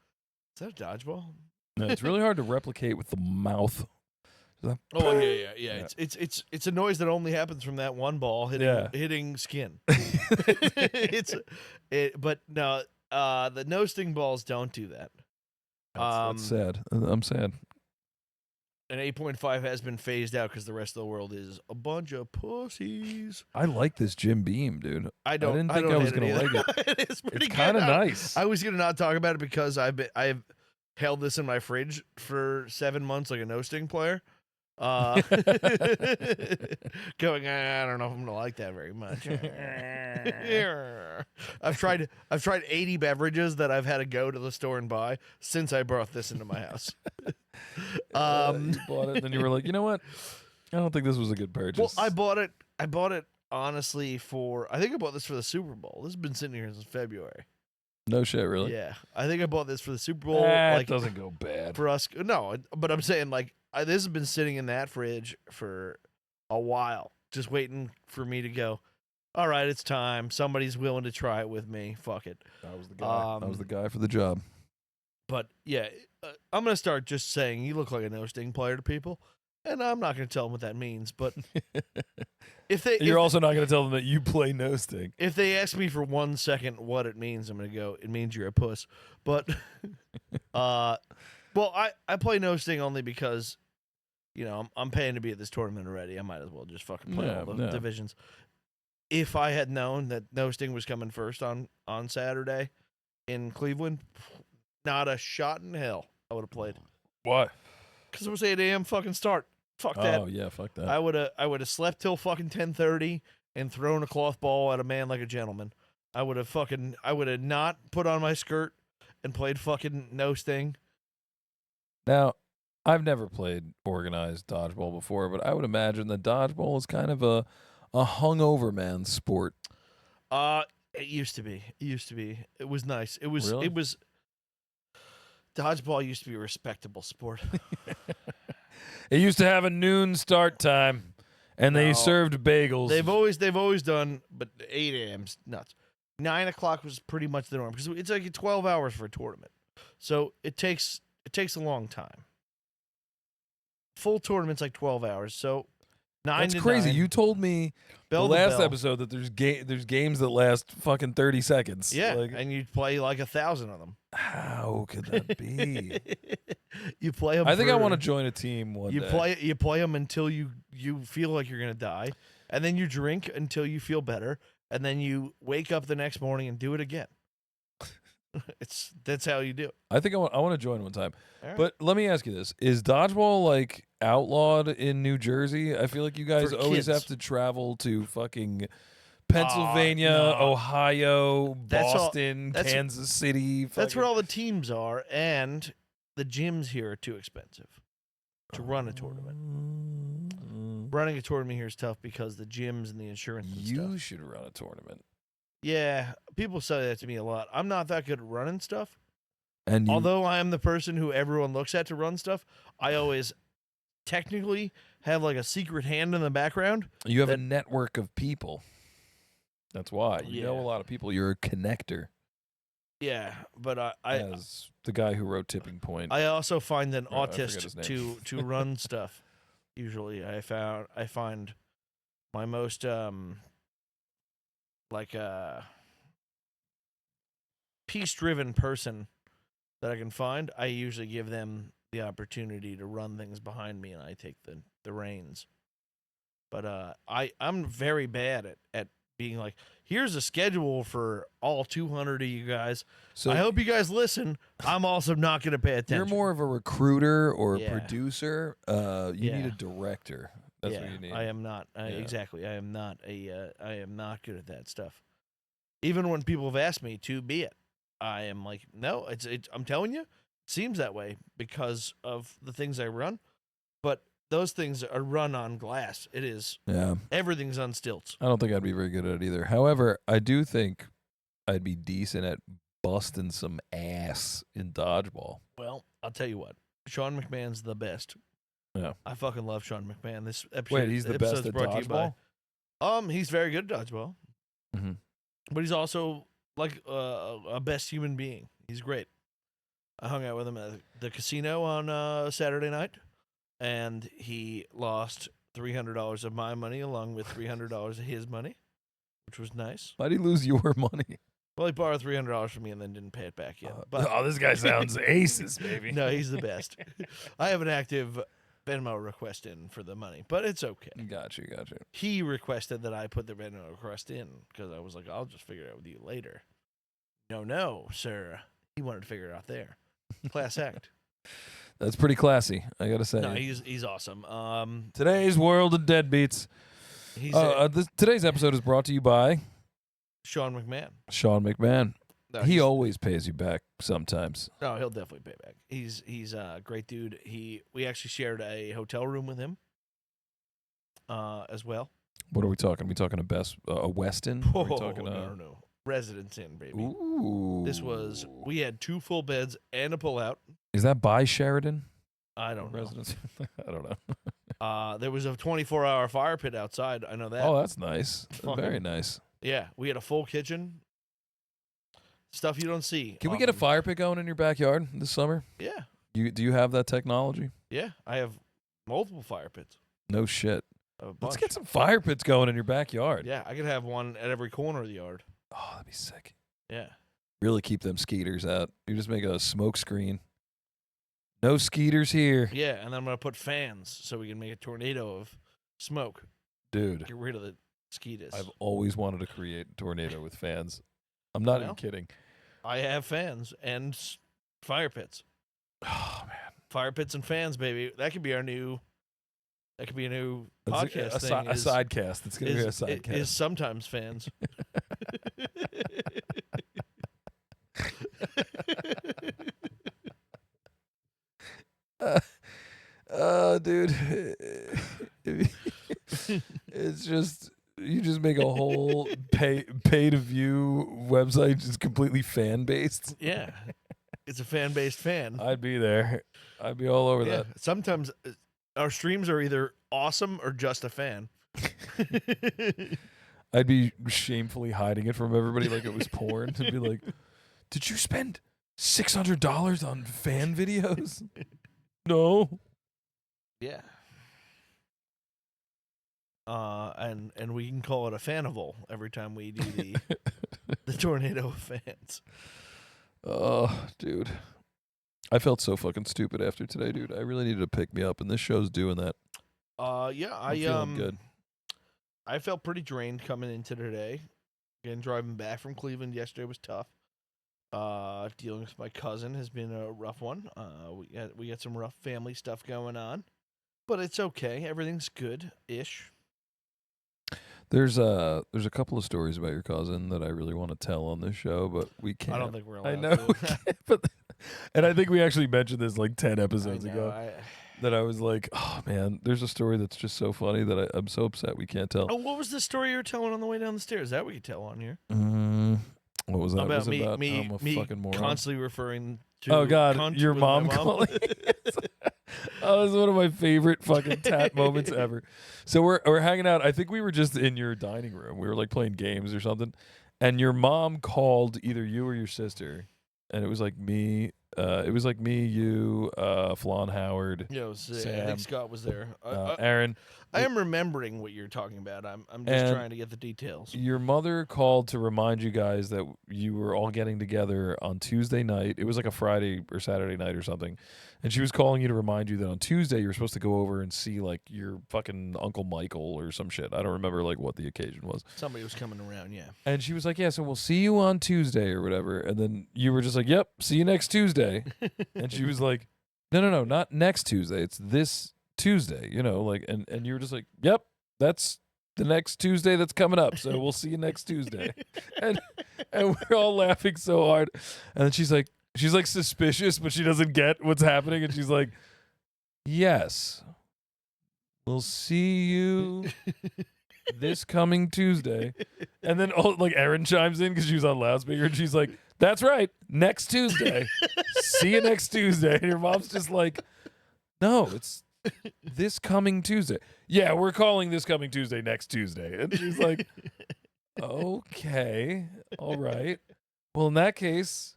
"Is that a dodgeball?" No, it's really hard to replicate with the mouth. Oh yeah. It's a noise that only happens from that one ball hitting skin. But no, the no sting balls don't do that. That's sad. I'm sad. And 8.5 has been phased out because the rest of the world is a bunch of pussies. I like this Jim Beam, dude. Didn't think I was gonna like it. It is pretty It's good. kind of nice. I was gonna not talk about it because I've held this in my fridge for 7 months like a no sting player. Going, I don't know if I'm gonna like that very much. I've tried 80 beverages that I've had to go to the store and buy since I brought this into my house. You bought it, and then you were like, you know what? I don't think this was a good purchase. Well, I bought it honestly I think I bought this for the Super Bowl. This has been sitting here since February. No shit, really. Yeah, I think I bought this for the Super Bowl. It doesn't go bad. For us. No, but I'm saying like this has been sitting in that fridge for a while, just waiting for me to go. All right, it's time. Somebody's willing to try it with me. Fuck it. I was the guy. I was the guy for the job. But yeah, I'm gonna start just saying you look like a no sting player to people, and I'm not gonna tell them what that means. But You're also not going to tell them that you play no sting. If they ask me for 1 second what it means, I'm gonna go. It means you're a puss. But well, I play no sting only because, you know, I'm paying to be at this tournament already. I might as well just fucking play all the divisions. If I had known that no sting was coming first on Saturday in Cleveland, not a shot in hell I would have played. Why? Because it was 8 a.m. fucking start. Fuck that. Oh yeah, fuck that. I would have slept till fucking 10:30 and thrown a cloth ball at a man like a gentleman. I would have not put on my skirt and played fucking no sting. Now, I've never played organized dodgeball before, but I would imagine that dodgeball is kind of a hungover man's sport. It used to be. It was nice. It was. Really? It was. Dodgeball used to be a respectable sport. It used to have a noon start time, and they No. served bagels. They've always done, but 8 a.m.'s nuts. 9 o'clock was pretty much the norm because it's like 12 hours for a tournament, so it takes a long time. Full tournament's like 12 hours, so 9 That's to crazy. 9, You told me bell the to last bell. episode that there's games that last fucking 30 seconds. Yeah, Like, and you play like 1,000 of them. how could that be? You play them. I think I want to join a team one You day. You play them until you feel like you're gonna die, and then you drink until you feel better, and then you wake up the next morning and do it again. That's how you do it. I think I want to join one time. All right. But let me ask you this. Is dodgeball like outlawed in New Jersey? I feel like you guys For always kids. have to travel to fucking Pennsylvania, no. Ohio, That's all- Boston, that's- Kansas City. That's where all the teams are, and the gyms here are too expensive to run a tournament. Running a tournament here is tough because the gyms and the insurance and You stuff. should run a tournament. Yeah, people say that to me a lot. I'm not that good at running stuff. And you, Although I am the person who everyone looks at to run stuff, I always technically have like a secret hand in the background. you have a that- network of people. That's why. You know Yeah. a lot of people. You're a connector. Yeah, but I As the guy who wrote Tipping Point. I also find an I forget his autist name. to run stuff. Usually, I find my most peace-driven person that I can find. I usually give them the opportunity to run things behind me, and I take the reins. But I'm very bad at being like, here's a schedule for all 200 of you guys. so I hope you guys listen. I'm also not going to pay attention. you're more of a recruiter or a Yeah. producer. You need Yeah. a director. That's what you need. I am not. Yeah. Exactly. I am not I am not good at that stuff. Even when people have asked me to be it, I am like, no. I'm telling you, it seems that way because of the things I run. But those things are run on glass. It is Yeah. everything's on stilts. I don't think I'd be very good at it either. However, I do think I'd be decent at busting some ass in dodgeball. Well, I'll tell you what. Sean McMahon's the best. Yeah. I fucking love Sean McMahon. This episode, Wait, he's the best episode's at brought to you by- dodgeball? He's very good at dodgeball. Mhm. But he's also like a best human being. He's great. I hung out with him at the casino on Saturday night, and he lost $300 of my money along with $300 of his money, which was nice. Why'd he lose your money? Well, he borrowed $300 from me and then didn't pay it back yet. But oh, this guy sounds aces, baby. no, he's the best. I have an active Venmo request in for the money, but it's okay. Gotcha. He requested that I put the Venmo request in because I was like, I'll just figure it out with you later. No, sir. He wanted to figure it out there. Class act. That's pretty classy, I gotta say. No, he's awesome. Today's World of Deadbeats. He's Today's episode is brought to you by Sean McMahon. Sean McMahon. No, He he's- always pays you back sometimes. No, he'll definitely pay back. He's a great dude. We actually shared a hotel room with him, as well. What are we talking? Are we talking a Westin? Are we talking no. Residence Inn, baby. Ooh. We had 2 full beds and a pull-out. Is that by Sheridan? I don't know. Residence. I don't know. There was a 24-hour fire pit outside. I know that. Oh, that's nice. Fucking- Very nice. Yeah, we had a full kitchen. Stuff you don't see. Can we get a often. fire pit going in your backyard this summer? Yeah, Do you have that technology? yeah. I have multiple fire pits. No shit. A Let's bunch. get some fire pits going in your backyard. Yeah, I could have one at every corner of the yard. Oh, that'd be sick. Yeah. Really keep them skeeters out. You just make a smoke screen. No skeeters here. Yeah, and then I'm going to put fans so we can make a tornado of smoke. Dude, Get rid of the mosquitoes. I've always wanted to create a tornado with fans. I'm not even Well. kidding. I have fans and fire pits. Oh, man. Fire pits and fans, baby. That could be a new That's podcast a thing. a side cast. It's going to be a is, side cast. is sometimes fans. Dude. It's just you just make a whole pay to view website just completely fan based. Yeah. It's a fan based fan. I'd be there. I'd be all over Yeah. that. Sometimes our streams are either awesome or just a fan. I'd be shamefully hiding it from everybody like it was porn. To be like, did you spend $600 on fan videos? No. Yeah. And we can call it a fanival every time we do the tornado of fans. Oh, dude. I felt so fucking stupid after today, dude. I really needed to pick me up, and this show's doing that. Yeah, I'm feeling good. I felt pretty drained coming into today. Again, driving back from Cleveland yesterday was tough. Dealing with my cousin has been a rough one. We got some rough family stuff going on, but it's okay. Everything's good ish. There's a couple of stories about your cousin that I really want to tell on this show, but we can't. I don't think we're allowed. I know, to. we can't, but and I think we actually mentioned this like 10 episodes I know, ago. That I was like, oh man, there's a story that's just so funny that I'm so upset we can't tell. Oh, what was the story you were telling on the way down the stairs? That we could tell on here. What was that? About was me, about me, I'm a me fucking moron. constantly referring to. Oh God, cunt your with my mom calling. Oh, this is one of my favorite fucking tat moments ever. So we're hanging out. I think we were just in your dining room. We were like playing games or something, and your mom called either you or your sister, and it was like me. It was like me, you, Flan Howard, Yeah, I Sam, think Scott was there. Aaron. I am remembering what you're talking about. I'm just And trying to get the details. Your mother called to remind you guys that you were all getting together on Tuesday night. It was like a Friday or Saturday night or something. And she was calling you to remind you that on Tuesday you were supposed to go over and see like your fucking Uncle Michael or some shit. I don't remember like what the occasion was. Somebody was coming around, yeah. And she was like, yeah, so we'll see you on Tuesday or whatever. And then you were just like, yep, see you next Tuesday. And she was like, no, not next Tuesday. It's this Tuesday, you know, like, and you were just like, yep, that's the next Tuesday that's coming up. So we'll see you next Tuesday. And we're all laughing so hard. And then she's like suspicious, but she doesn't get what's happening. And she's like, yes, we'll see you this coming Tuesday. And then like Erin chimes in because she was on loudspeaker and she's like, that's right, next Tuesday. See you next Tuesday. And your mom's just like, no, it's this coming Tuesday. Yeah, we're calling this coming Tuesday next Tuesday. And she's like, okay, all right. Well, in that case,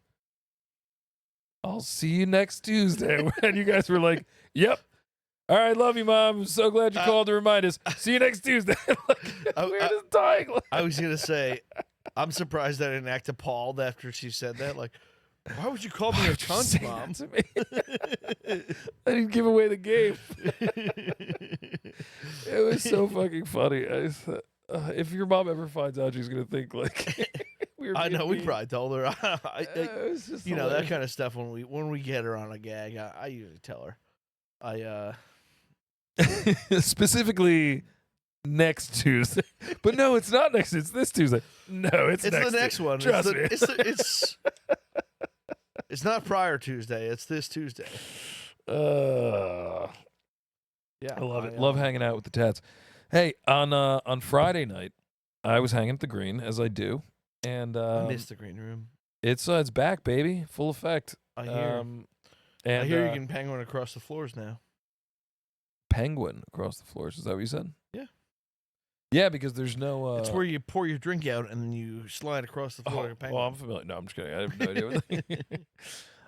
I'll see you next Tuesday. And you guys were like, yep. All right, love you, Mom. I'm so glad you called to remind us. See you next Tuesday. We were just dying. I was going to say, I'm surprised I didn't act appalled after she said that. Like, why would you call me a cunt, Mom? To me? I didn't give away the game. It was so fucking funny. If your mom ever finds out, she's going to think, like, were I being know we mean. probably told her. It was just that hilarious. kind of stuff when we get her on a gag. I usually tell her. Specifically next Tuesday. But no, it's not next. It's this Tuesday. No, it's It's next the next one. Trust me. It's not prior Tuesday. It's this Tuesday. Yeah, Yeah, I love it. Love hanging out with the tats. Hey, on Friday night, I was hanging at the Green as I do, and I missed the green room. it's back, baby, full effect. I hear. And I hear you can penguin across the floors now. penguin across the floors. Is that what you said? Yeah. Yeah, because there's no. It's where you pour your drink out and then you slide across the floor like a penguin. Well, I'm familiar. No, I'm just kidding. I have no idea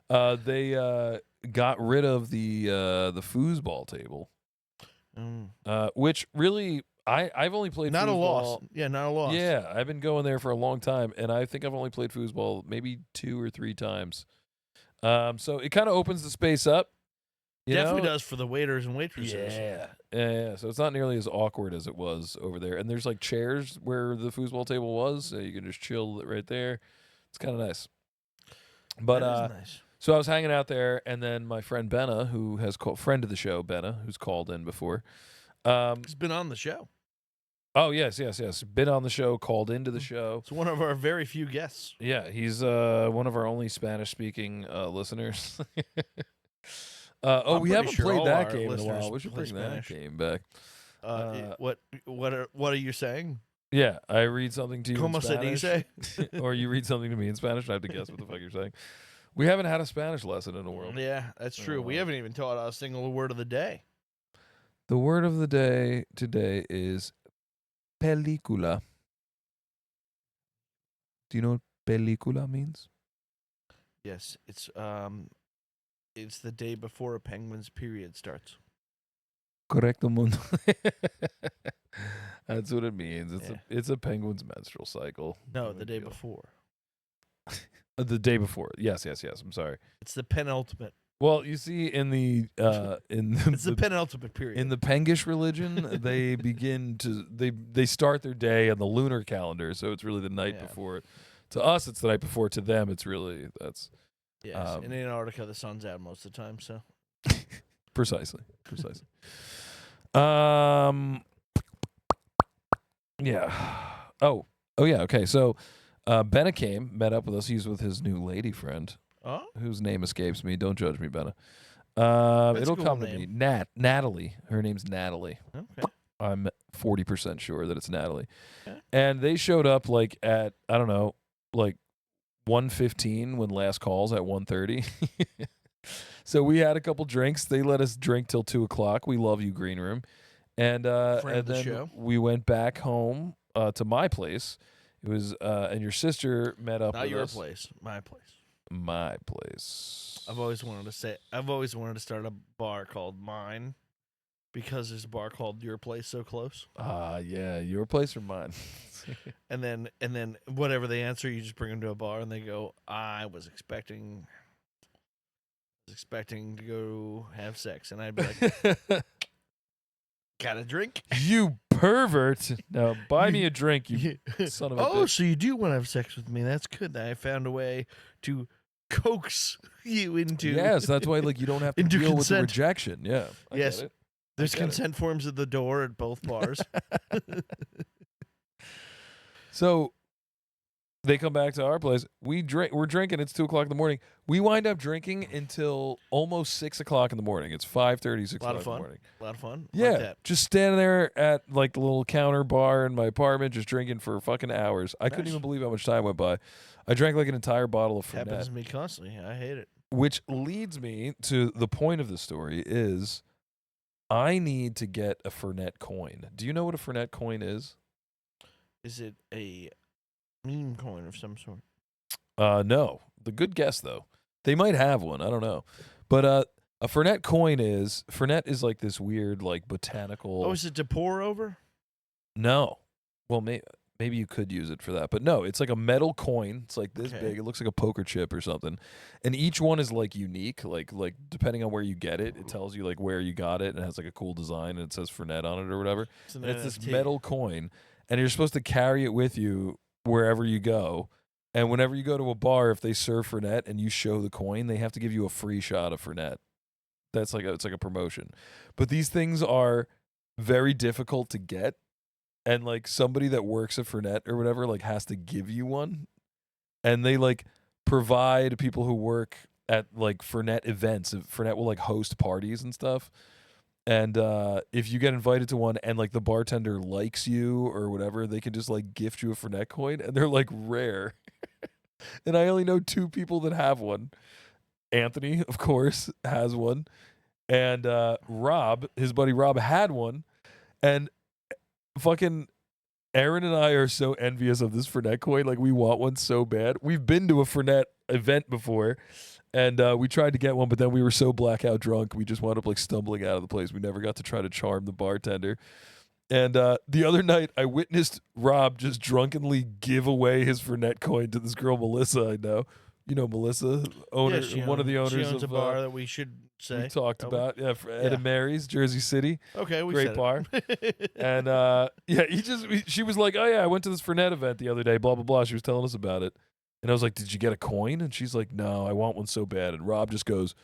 what they got rid of the foosball table, which really I've only played not foosball. a loss. Yeah, not a loss. Yeah, I've been going there for a long time, and I think I've only played foosball maybe 2 or 3 times. So it kind of opens the space up. Definitely does for the waiters and waitresses. Yeah. So it's not nearly as awkward as it was over there. And there's like chairs where the foosball table was, so you can just chill right there. It's kind of nice. But That is nice. so I was hanging out there, and then my friend Benna, who has friend of the show, Benna, who's called in before. He's been on the show. Oh yes. Been on the show, called into the show. It's one of our very few guests. Yeah, he's one of our only Spanish-speaking listeners. We pretty haven't sure played all that our game in a listeners while. We should play bring that Spanish. game back. What are you saying? Yeah, I read something to you Como in se Spanish, dice? or you read something to me in Spanish, and I have to guess what the fuck you're saying. We haven't had a Spanish lesson in a while. Yeah, that's true. We haven't even taught a single word of the day. The word of the day today is película. Do you know what película means? Yes, it's the day before a penguin's period starts. Correcto mundo. That's what it means. Yeah. It's a penguin's menstrual cycle. No, the day before. The day before. Yes. I'm sorry. It's the penultimate. Well, you see, in the It's the penultimate period. in the Pengish religion, they begin to they start their day on the lunar calendar, so it's really the night before. To us, it's the night before. To them, it's really yes. In Antarctica, the sun's out most of the time. So precisely. Yeah. Oh yeah. Okay. So Benna came, met up with us. He's with his new lady friend, whose name escapes me. Don't judge me, Benna. It'll a cool come name. to me. Natalie. Her name's Natalie. Okay. I'm 40% sure that it's Natalie. Okay. And they showed up like at, I don't know, like 1:15 when last call's at 1:30. So we had a couple drinks. They let us drink till 2:00. We love you, Green Room. And Friend of the then show. we went back home to my place. It was and your sister met up Not with your us. place, my place. My place. I've always wanted to start a bar called Mine because there's a bar called Your Place so close. Yeah, your place or mine? And then whatever they answer, you just bring them to a bar and they go, I was expecting to go have sex, and I'd be like, got a drink? You pervert! Now buy me a drink, you son of a bitch. So you do want to have sex with me? That's good. I found a way to coax you into. Yes, that's why like you don't have to into deal with the consent. rejection. Yeah. I Yes. get it. There's get it. consent forms at the door at both bars. So they come back to our place. We're drinking. It's 2:00 in the morning. We wind up drinking until almost 6:00 in the morning. It's 5:30, 6 A lot o'clock of in the fun. morning. A lot of fun. Yeah, Like that. just standing there at like the little counter bar in my apartment, just drinking for fucking hours. I couldn't Nice. even believe how much time went by. I drank like an entire bottle of Happens Fernet, to me constantly. I hate it. which leads me to the point of the story is I need to get a Fernet coin. Do you know what a Fernet coin is? Is it a meme coin of some sort? No. The good guess though. They might have one. I don't know. But a Fernet coin is like this weird like botanical. Oh, is it to pour over? No. Well, maybe you could use it for that, but no. It's like a metal coin. It's like this Okay. big. It looks like a poker chip or something, and each one is like unique. Like depending on where you get it, it tells you like where you got it, and it has like a cool design, and it says Fernet on it or whatever. It's an And it's this NFT. metal coin, and you're supposed to carry it with you wherever you go. And whenever you go to a bar, if they serve Fernet and you show the coin, they have to give you a free shot of Fernet. That's it's like a promotion. But these things are very difficult to get, and like somebody that works at Fernet or whatever like has to give you one, and they like provide people who work at like Fernet events. Fernet will like host parties and stuff. And if you get invited to one and like the bartender likes you or whatever, they can just like gift you a Fernet coin, and they're like rare. And I only know 2 people that have one. Anthony, of course, has one, and Rob, his buddy Rob, had one, and fucking Aaron and I are so envious of this Fernet coin. Like, we want one so bad. We've been to a Fernet event before, and we tried to get one, but then we were so blackout drunk, we just wound up like stumbling out of the place. We never got to try to charm the bartender. And the other night, I witnessed Rob just drunkenly give away his Fernet coin to this girl, Melissa, I know. You know Melissa, owner, one of the owners she owns of a bar that we should say. we talked about. Yeah, for Ed and Mary's, Jersey City. Okay, we Great said bar. it. And yeah, she was like, "Oh yeah, I went to this Fernet event the other day, blah blah blah." She was telling us about it. And I was like, "Did you get a coin?" And she's like, "No, I want one so bad." And Rob just goes,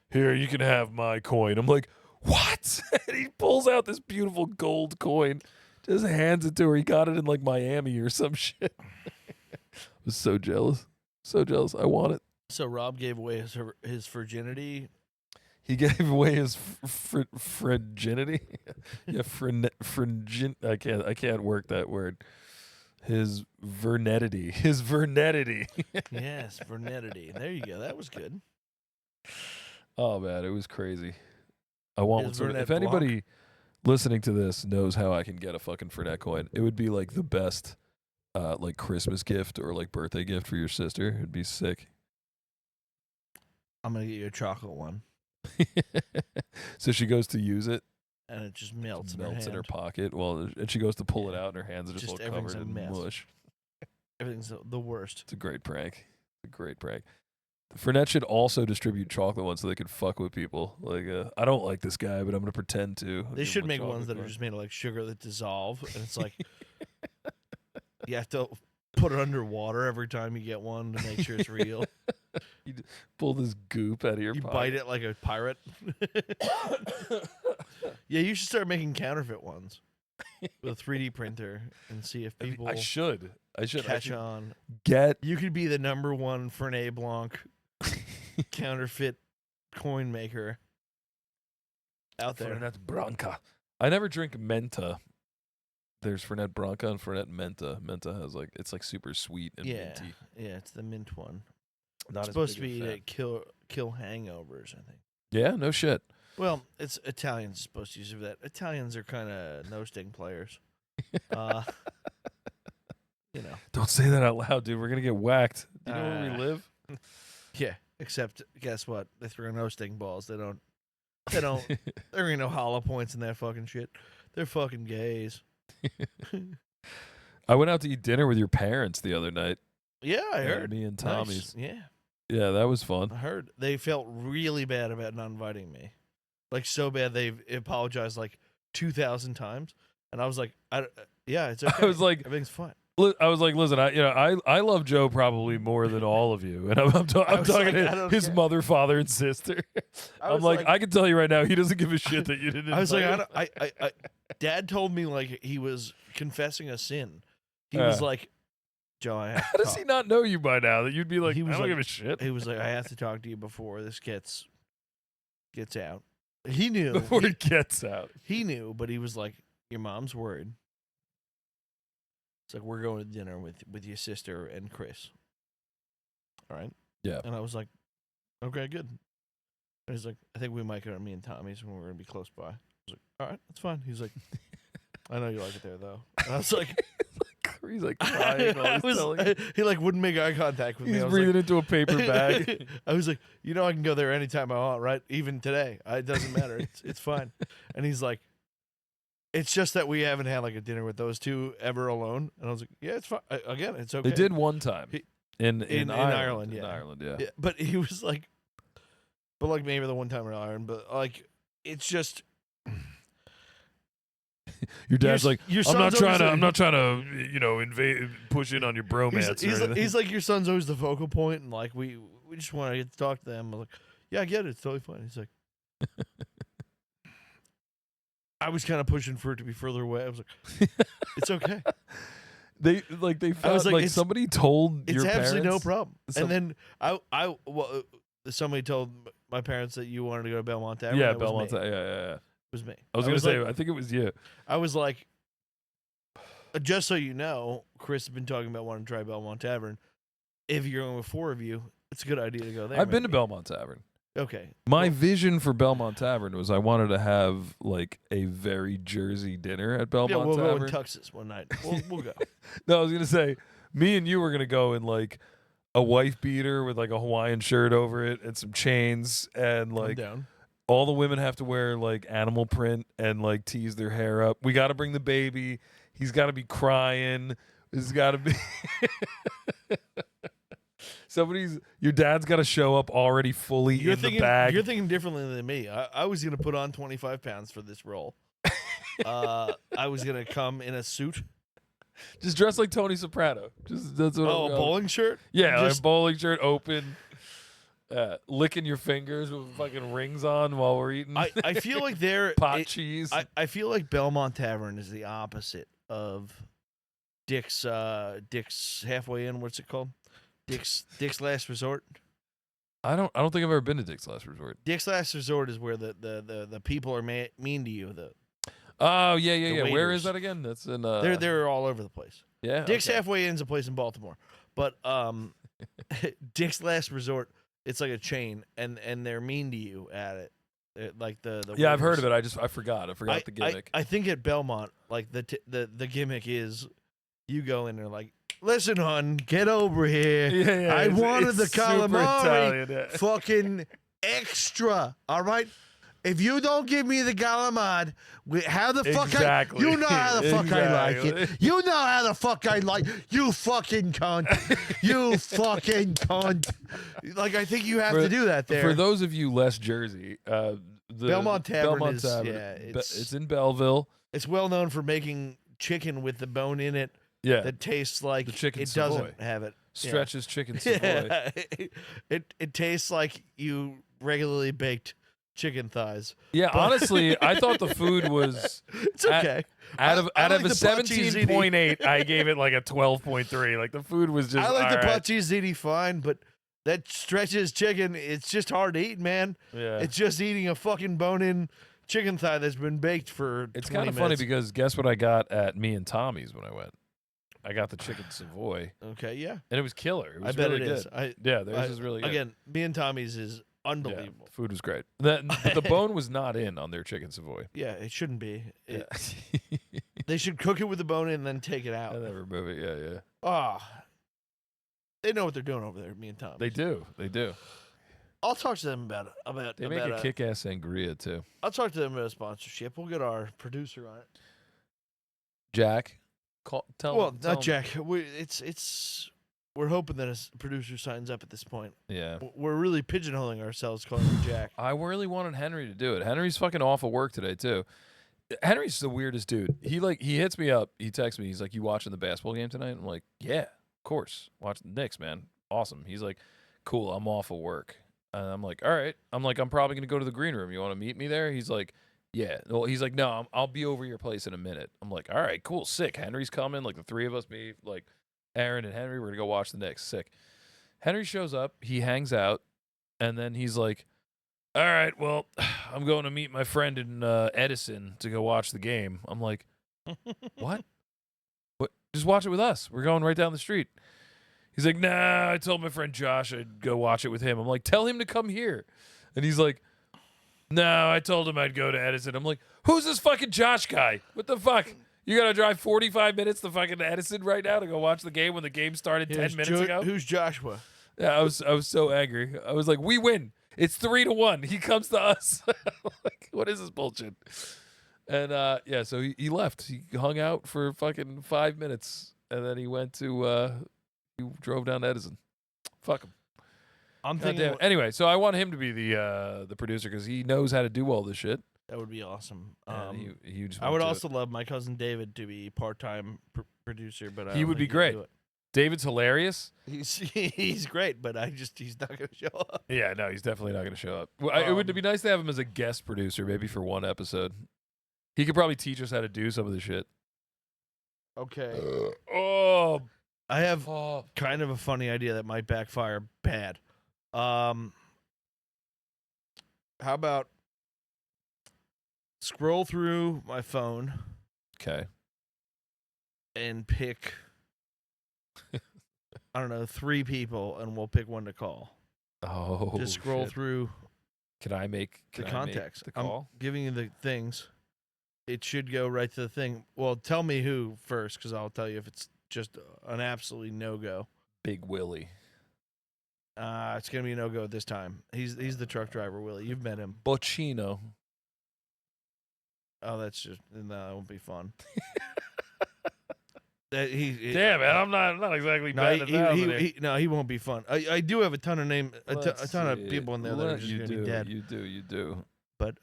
"Here, you can have my coin." I'm like, "What?" And he pulls out this beautiful gold coin, just hands it to her. He got it in like Miami or some shit. I was so jealous. So jealous. I want it. So Rob gave away his virginity. He gave away his virginity. Yeah, I can't work that word. His vernetity. His vernetity. Yes, vernetity. There you go. That was good. Oh man, it was crazy. I want one. His So Vernet if anybody listening to this knows how I can get a fucking Fernet coin, it would be like the best like Christmas gift or like birthday gift for your sister. It'd be sick. I'm gonna get you a chocolate one, So she goes to use it, and it just melts, melts in her hand. pocket. Well, and she goes to pull it out, and her hands are just Just all everything's covered a in mess. mush. Everything's the worst. It's a great prank. It's a great prank. Fernet should also distribute chocolate ones so they could fuck with people. Like, I don't like this guy, but I'm gonna pretend to. They should make ones that are just made of like sugar that dissolve, and it's like you have to put it under water every time you get one to make sure it's real. You pull this goop out of your You pocket. bite it like a pirate. Yeah, you should start making counterfeit ones with a 3D printer and see if people I should catch on. get You could be the #1 Fernet Blanc counterfeit coin maker out there. Fernet Branca. I never drink Menta. There's Fernet Branca and Fernet Menta. Menta has like it's like super sweet and Yeah, minty. yeah, it's the mint one. Not It's as supposed to big be a to fan. kill hangovers, I think. Yeah, no shit. Well, it's Italians are supposed to use it for that. Italians are kind of no sting players. You know. Don't say that out loud, dude. We're gonna get whacked. Do you know where we live? Yeah, except guess what? They throw no sting balls. They don't. There ain't no hollow points in that fucking shit. They're fucking gays. I went out to eat dinner with your parents the other night. Yeah, I heard. Me and Nice. Tommy's. Yeah, Yeah, that was fun. I heard. They felt really bad about not inviting me. Like so bad they've apologized like 2,000 times, and I was like, yeah, it's okay. I was like, everything's fine. I was like, listen, I love Joe probably more than all of you, and I'm was talking like, I to don't his care. mother, father, and sister. I'm was like, like- I can tell you right now, he doesn't give a shit that you didn't. I was like, invite him. I Dad told me like he was confessing a sin. He was like, Joe, I have How to does talk. he not know you by now? That you'd be like, He I was don't like- give a shit. He was like, I have to talk to you before this gets out. He knew. Before it gets out. He knew, but he was like, your mom's worried. It's like, we're going to dinner with your sister and Chris. All right? Yeah. And I was like, okay, good. And he's like, I think we might go to me and Tommy's when we're going to be close by. I was like, all right, that's fine. He's like, I know you like it there, though. And I was like, He's like crying while he's telling. he like wouldn't make eye contact with me. He's I was breathing like, into a paper bag. I was like, you know, I can go there anytime I want, right? Even today, it doesn't matter. It's fine. And he's like, it's just that we haven't had like a dinner with those two ever alone. And I was like, yeah, it's fine. Again, it's okay. They did one time He- in in Ireland. Ireland, In yeah. Ireland, yeah. Yeah, but he was like, but like maybe the one time in Ireland, but like it's just Your dad's like, your I'm not son's trying to, always I'm not trying to, invade, push in on your bromance. He's like, your son's always the focal point, and like we just want to get to talk to them. I'm like, yeah, I get it. It's totally fine. He's like, I was kind of pushing for it to be further away. I was like, it's okay. They found, I was like, it's- somebody told It's your absolutely no parents. problem. And then somebody told my parents that you wanted to go to Belmont Tavern. Yeah, It was Belmont. me. Yeah. It was me. I was gonna say, like, I think it was you. I was like, just so you know, Chris has been talking about wanting to try Belmont Tavern. If you're going with 4 of you, it's a good idea to go there. I've been to maybe. Belmont Tavern. Okay. My Well, vision for Belmont Tavern was I wanted to have like a very Jersey dinner at Belmont yeah, we'll Tavern. go in tuxes one night. We'll go. No, I was gonna say, me and you were gonna go in like a wife beater with like a Hawaiian shirt over it and some chains, and I'm like down. all the women have to wear like animal print and like tease their hair up. We got to bring the baby. He's got to be crying. There's got to be your dad's got to show up already fully in the bag. You're thinking differently than me. I was gonna put on 25 pounds for this role. I was gonna come in a suit. Just dress like Tony Soprano. Just that's what. Oh, I'm a bowling shirt. Yeah, like Just- bowling shirt open, licking your fingers with fucking rings on while we're eating I feel like they're pot cheese. I feel like Belmont Tavern is the opposite of Dick's halfway in. What's it called? Dick's Last Resort. I don't think I've ever been to Dick's Last Resort. Dick's Last Resort is where the people are mean to you. Oh yeah. The Where waiters. is that again? That's in. They're all over the place. Yeah. Dick's okay. Halfway In's a place in Baltimore, but Dick's Last Resort, it's like a chain, and they're mean to you at it. Like the Yeah, I've heard waiters. of it. I forgot. I forgot the gimmick. I think at Belmont, like the gimmick is, you go in there like, listen, hon, get over here. yeah, I wanted the it's super calamari, Italian, yeah. fucking extra. All right. If you don't give me the calamari, how the fuck Exactly. you know how the fuck I like Exactly. it. You know how the fuck I like you fucking cunt. You fucking cunt. Like, I think you have to do that there. For those of you less Jersey, the Belmont Tavern Belmont is- Tavern, yeah, it's in Belleville. It's well known for making chicken with the bone in it Yeah, that tastes like The chicken it Savoy. doesn't have it. stretches chicken Savoy. Yeah. It tastes like you regularly baked chicken thighs. Yeah, honestly, I thought the food was It's okay. out of I out of like a the Pacci 17.8, I gave it like a 12.3. Like the food was just. I like the all right. Pacci ziti fine, but that stretches chicken, it's just hard to eat, man. Yeah, It's just eating a fucking bone-in chicken thigh that's been baked for it's 20 kind of funny minutes. because guess what I got at me and Tommy's when I went. I got the chicken Savoy, Okay, yeah. and it was killer. It was I bet really it is. good. Yeah, theirs is really good. Again, me and Tommy's is Yeah, unbelievable. food was great. But the bone was not in on their chicken Savoy. Yeah, it shouldn't be. Yeah. They should cook it with the bone in and then take it out. I never move it. Yeah. They know what they're doing over there, me and Tom. They do. I'll talk to them about They make a kick-ass sangria too. I'll talk to them about a sponsorship. We'll get our producer on it. Jack, tell Well, tell not him- Jack. We're hoping that a producer signs up at this point. Yeah. We're really pigeonholing ourselves calling him Jack. I really wanted Henry to do it. Henry's fucking off of work today too. Henry's the weirdest dude. He hits me up. He texts me. He's like, "You watching the basketball game tonight?" I'm like, "Yeah, of course. Watching the Knicks, man. Awesome." He's like, "Cool. I'm off of work." And I'm like, "All right." I'm like, "I'm probably gonna go to the green room. You want to meet me there?" He's like, "Yeah." Well, he's like, "No, I'll be over your place in a minute." I'm like, "All right, cool, sick." Henry's coming. Like the three of us, me, like Aaron and Henry, we're gonna go watch the Knicks. Sick. Henry shows up. He hangs out, and then he's like, "All right, well, I'm going to meet my friend in Edison to go watch the game." I'm like, "What? What? Just watch it with us. We're going right down the street." He's like, "Nah, I told my friend Josh I'd go watch it with him." I'm like, "Tell him to come here." And he's like, "No, I told him I'd go to Edison." I'm like, "Who's this fucking Josh guy? What the fuck? You got to drive 45 minutes to fucking Edison right now to go watch the game when the game started 10 minutes ago?" Who's Joshua? Yeah, I was so angry. I was like, "We win. It's 3-1. He comes to us." Like, what is this bullshit? And yeah, so he left. He hung out for fucking 5 minutes, and then he went to he drove down to Edison. Fuck him. I'm God thinking. damn. Anyway, so I want him to be the producer because he knows how to do all this shit. That would be awesome. He just I would went to also love my cousin David to be part-time producer, but I He don't would think be he'd great. do it. David's hilarious. He's great, but he's not gonna show up. Yeah, no, he's definitely not going to show up. Well, it would be nice to have him as a guest producer, maybe for one episode. He could probably teach us how to do some of the shit. Okay. Oh, I have fuck. kind of a funny idea that might backfire bad. How about scroll through my phone Okay. and pick, I don't know, 3 people, and we'll pick one to call. Oh, Just scroll shit. through Can I make the can I context. make the call? I'm giving you the things. It should go right to the thing. Well, tell me who first, because I'll tell you if it's just an absolutely no-go. Big Willie. It's gonna be a no-go this time. He's the truck driver, Willie. You've met him. Bocino. Oh, that won't be fun. Damn, man, I'm not exactly No, bad at that. no, he won't be fun. I do have a ton of Let's ton of see. people in there that are just gonna be dead. You do. But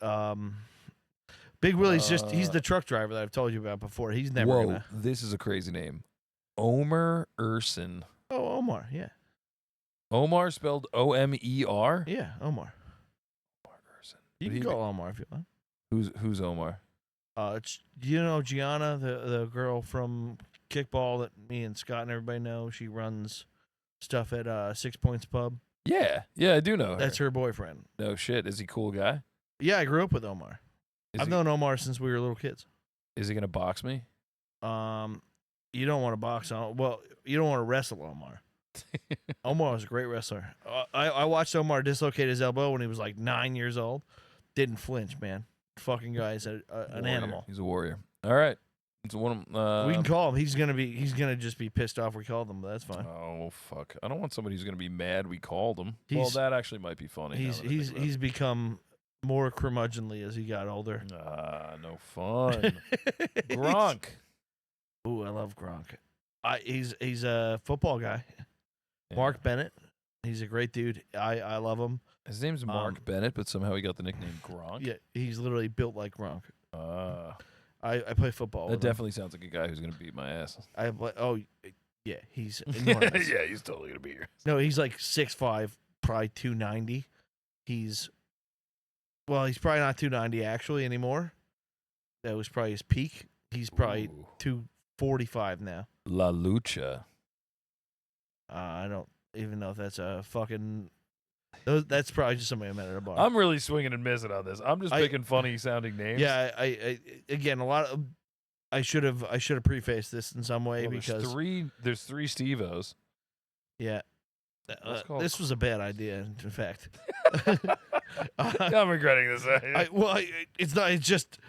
Big Willie's he's the truck driver that I've told you about before. He's never Whoa, gonna. this is a crazy name. Omer Urson. Oh, Omar, yeah, Omar spelled O-M-E-R? yeah, Omar. Omar Urson. You Would can he call Omar if you want. Who's Omar? It's you know Gianna, the girl from kickball that me and Scott and everybody know. She runs stuff at 6 Points Pub. Yeah, I do know her. That's her boyfriend. No shit. Is he a cool guy? Yeah, I grew up with Omar. Is I've he, known Omar since we were little kids. Is he gonna box me? You don't want to box on. Well, you don't want to wrestle Omar. Omar was a great wrestler. I watched Omar dislocate his elbow when he was like 9 years old. Didn't flinch, man. Fucking guy's an Warrior. animal. He's a warrior. All right. It's one of We can call him. He's gonna just be pissed off we called him, but that's fine. Oh fuck! I don't want somebody who's gonna be mad we called him. Well, He's- that actually might be funny. He's become more curmudgeonly as he got older. No fun. Gronk. Ooh, I love Gronk. He's a football guy. Yeah. Mark Bennett. He's a great dude. I love him. His name's Mark Bennett, but somehow he got the nickname Gronk. Yeah, he's literally built like Gronk. Uh, I play football. that with him. definitely sounds like a guy who's gonna beat my ass. Yeah, he's enormous. Yeah, he's totally gonna beat your ass. No, he's like 6'5", probably 290. He's probably not 290 actually anymore. That was probably his peak. He's probably Ooh. 245 now. La Lucha. I don't even know if that's a fucking. That's probably just somebody I met at a bar. I'm really swinging and missing on this. I'm just picking funny sounding names. Yeah, I again a lot of. I should have prefaced this in some way Well, because there's three Steve-O's. yeah, Let's call this was a bad idea. In fact, I'm regretting this. it's not. It's just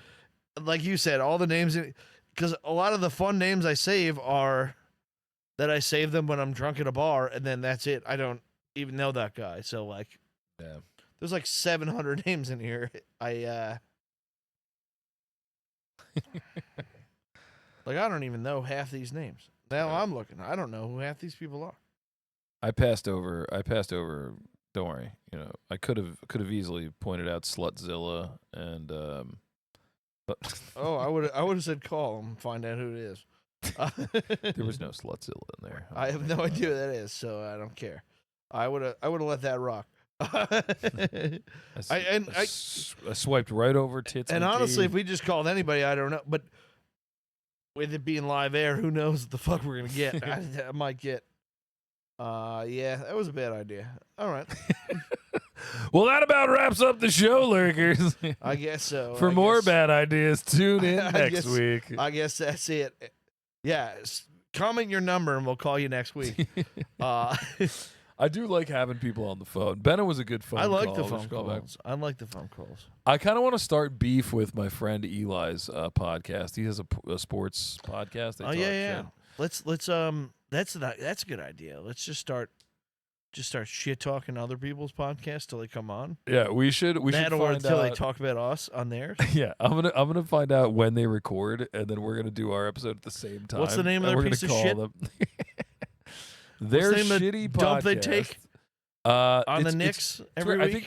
like you said. All the names, because a lot of the fun names I save are that I save them when I'm drunk at a bar, and then that's it. I don't even know that guy. So like, Yeah. there's like 700 names in here. Like I don't even know half these names. Now I'm looking. I don't know who half these people are. I passed over. Don't worry. I could have easily pointed out Slutzilla and but Oh, I would have said call and find out who it is. there was no Slutzilla in there. I have no idea who that is, so I don't care. I would have let that rock. I I swiped right over tits. and McGee. honestly, if we just called anybody, I don't know. But with it being live air, who knows what the fuck we're gonna get? I might get. Yeah, that was a bad idea. All right, Well, that about wraps up the show, lurkers. I guess so. For I more guess- bad ideas, tune in I next guess- week. I guess that's it. Yeah, comment your number and we'll call you next week. I do like having people on the phone. Benna was a good phone I like call. the We phone should call back. calls. I like the phone calls. I kind of want to start beef with my friend Eli's podcast. He has a sports podcast. They Oh talk yeah. shit. Let's that's a good idea. Let's just start shit talking other people's podcasts till they come on. Yeah, we should That or find until out. they talk about us on theirs. Yeah, I'm gonna find out when they record, and then we're gonna do our episode at the same time. What's the name of and their we're piece of gonna shit? call them. Their What's the name of the shitty dump they podcast. take on the it's- Knicks it's every weird. week? I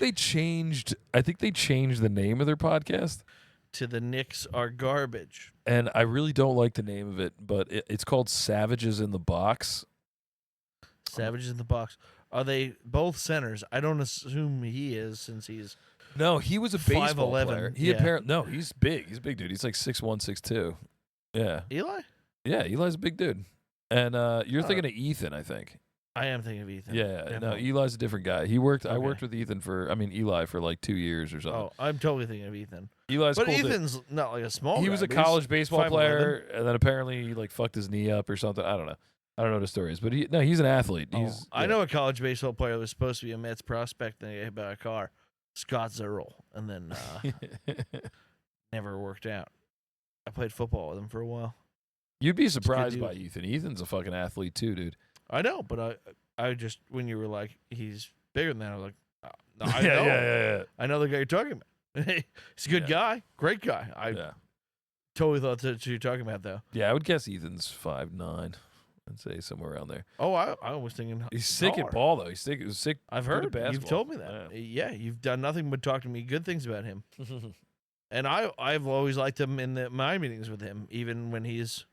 think they changed the name of their podcast. to the Knicks are garbage. And I really don't like the name of it, but it's called Savages in the Box. Savages in the Box. Are they both centers? I don't assume he is since he's No, he was a baseball 5'11", player. He yeah. apparently no, he's big. He's a big dude. He's like 6'1", 6'2". Yeah, Eli. yeah. Eli's a big dude. And you're thinking of Ethan, I think. I am thinking of Ethan. Yeah, no, Definitely. Eli's a different guy. He worked. I Okay. worked with Eli for like 2 years or something. Oh, I'm totally thinking of Ethan. Eli's But cool dude. Ethan's not like a small He guy, was a but he's college baseball 5'11". player, and then apparently he like fucked his knee up or something. I don't know. I don't know the stories, but he's an athlete. He's I know a college baseball player that was supposed to be a Mets prospect and they got hit by a car. Scott Zerl. And then never worked out. I played football with him for a while. You'd be surprised dude. by Ethan. Ethan's a fucking athlete too, dude. I know, but I just, when you were like, he's bigger than that, I was like, no, I yeah, know. yeah. I know the guy you're talking about. He's a good guy. Great guy. I Yeah. totally thought that's who you're talking about, though. Yeah, I would guess Ethan's 5'9". I'd say somewhere around there. Oh, I was thinking He's sick taller. at ball though. He's sick. I've good at heard. You've basketball. told me that. Yeah, you've done nothing but talk to me good things about him. And I've always liked him in my meetings with him, even when he's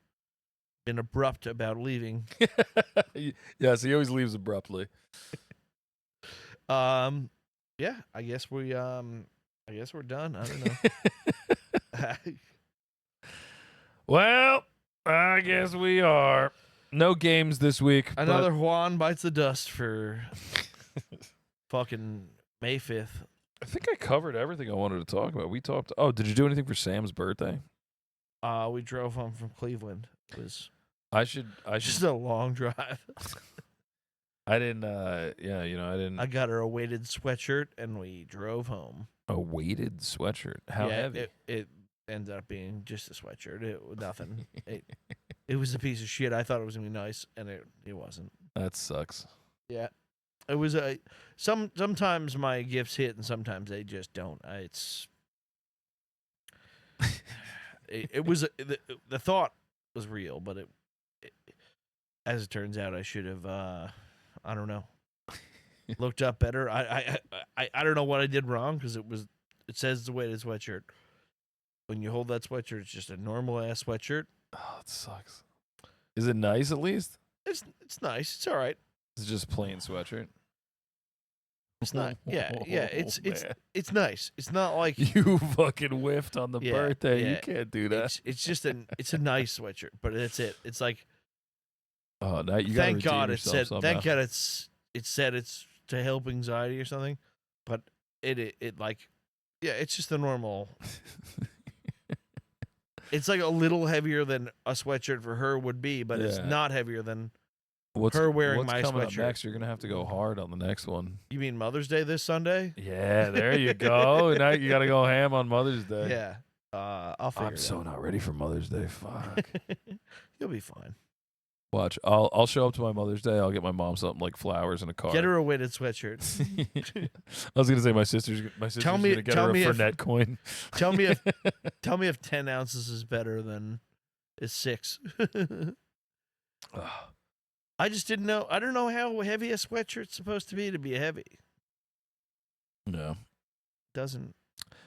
been abrupt about leaving. Yes, he always leaves abruptly. Yeah, I guess we're done. I don't know. Well, I guess we are. No games this week. but- Another Juan bites the dust for fucking May 5th. I think I covered everything I wanted to talk about. We talked. Oh, did you do anything for Sam's birthday? We drove home from Cleveland. It was I should. just a long drive. I didn't. Yeah, I didn't. I got her a weighted sweatshirt and we drove home. A weighted sweatshirt. How yeah, heavy? It ended up being just a sweatshirt. It was nothing. It was a piece of shit. I thought it was gonna be nice, and it wasn't. That sucks. Yeah, it was sometimes my gifts hit, and sometimes they just don't. It was the thought was real, but it as it turns out, I should have. I don't know. Looked up better. I don't know what I did wrong because it says it's a weighted sweatshirt. When you hold that sweatshirt, it's just a normal ass sweatshirt. Oh, it sucks. Is it nice at least? It's nice. It's all right. It's just plain sweatshirt. It's not. Yeah. It's man. it's nice. It's not like You fucking whiffed on the Yeah, birthday. You yeah. can't do that. it's just it's a nice sweatshirt, but that's it. It's like Oh, now you thank gotta God redeem it yourself said somehow. thank God it said it's to help anxiety or something, but it like yeah, it's just a normal. It's like a little heavier than a sweatshirt for her would be, but it's Yeah. not heavier than. What's, her wearing what's my coming sweatshirt. Up next? You're gonna have to go hard on the next one. You mean Mother's Day this Sunday? Yeah, there you go. Now you gotta go ham on Mother's Day. Yeah. I'll figure I'm it so out. not ready for Mother's Day. Fuck. You'll be fine. Watch. I'll show up to my Mother's Day. I'll get my mom something like flowers and a card. Get her a weighted sweatshirt. I was gonna say my sister's me- gonna get tell her a me if- Fernet coin. Tell me if 10 ounces is better than is 6. I just didn't know. I don't know how heavy a sweatshirt's supposed to be heavy. No. Doesn't.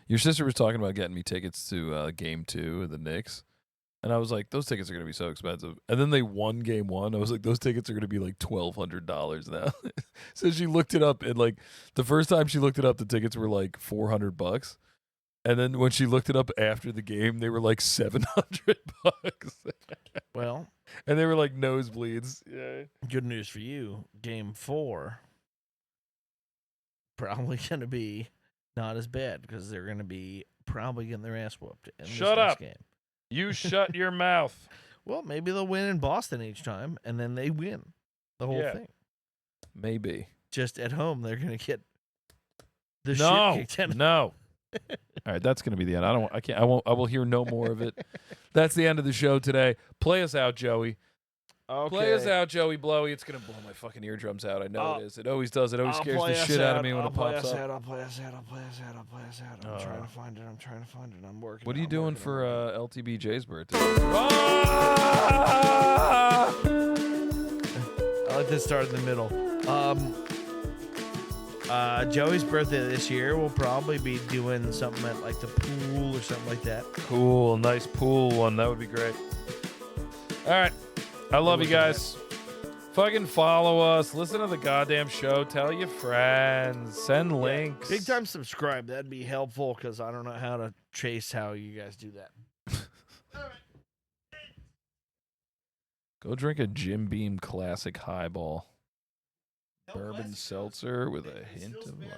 Your sister was talking about getting me tickets to Game 2 of the Knicks. And I was like, those tickets are going to be so expensive. And then they won Game 1. I was like, those tickets are going to be like $1,200 now. So she looked it up. And like the first time she looked it up, the tickets were like $400. And then when she looked it up after the game, they were like $700. Well, And they were like nosebleeds. Yeah. good news for you. Game 4 probably going to be not as bad because they're going to be probably getting their ass whooped in this Shut next up. game. You shut your mouth. Well, maybe they'll win in Boston each time, and then they win the whole Yeah. thing. Maybe. Just at home, they're going to get the No. shit kicked out of No. All right, that's going to be the end. I will hear no more of it. That's the end of the show today. Play us out, Joey. Okay. Play us out, Joey Blowy. It's going to blow my fucking eardrums out. I know it is. It always does. It always scares the shit out of me when it pops up. I'll play us out. I'm trying to find it. I'm working. What are you I'm doing working, for I'm working. LTBJ's birthday? I like to start in the middle. Joey's birthday this year, we'll probably be doing something at like the pool or something like that. Cool. Nice pool one. That would be great. All right. I love you guys. Fucking follow us. Listen to the goddamn show. Tell your friends. Send links. Big time subscribe. That'd be helpful because I don't know how to chase how you guys do that. Go drink a Jim Beam Classic Highball. Bourbon seltzer with a hint of lime.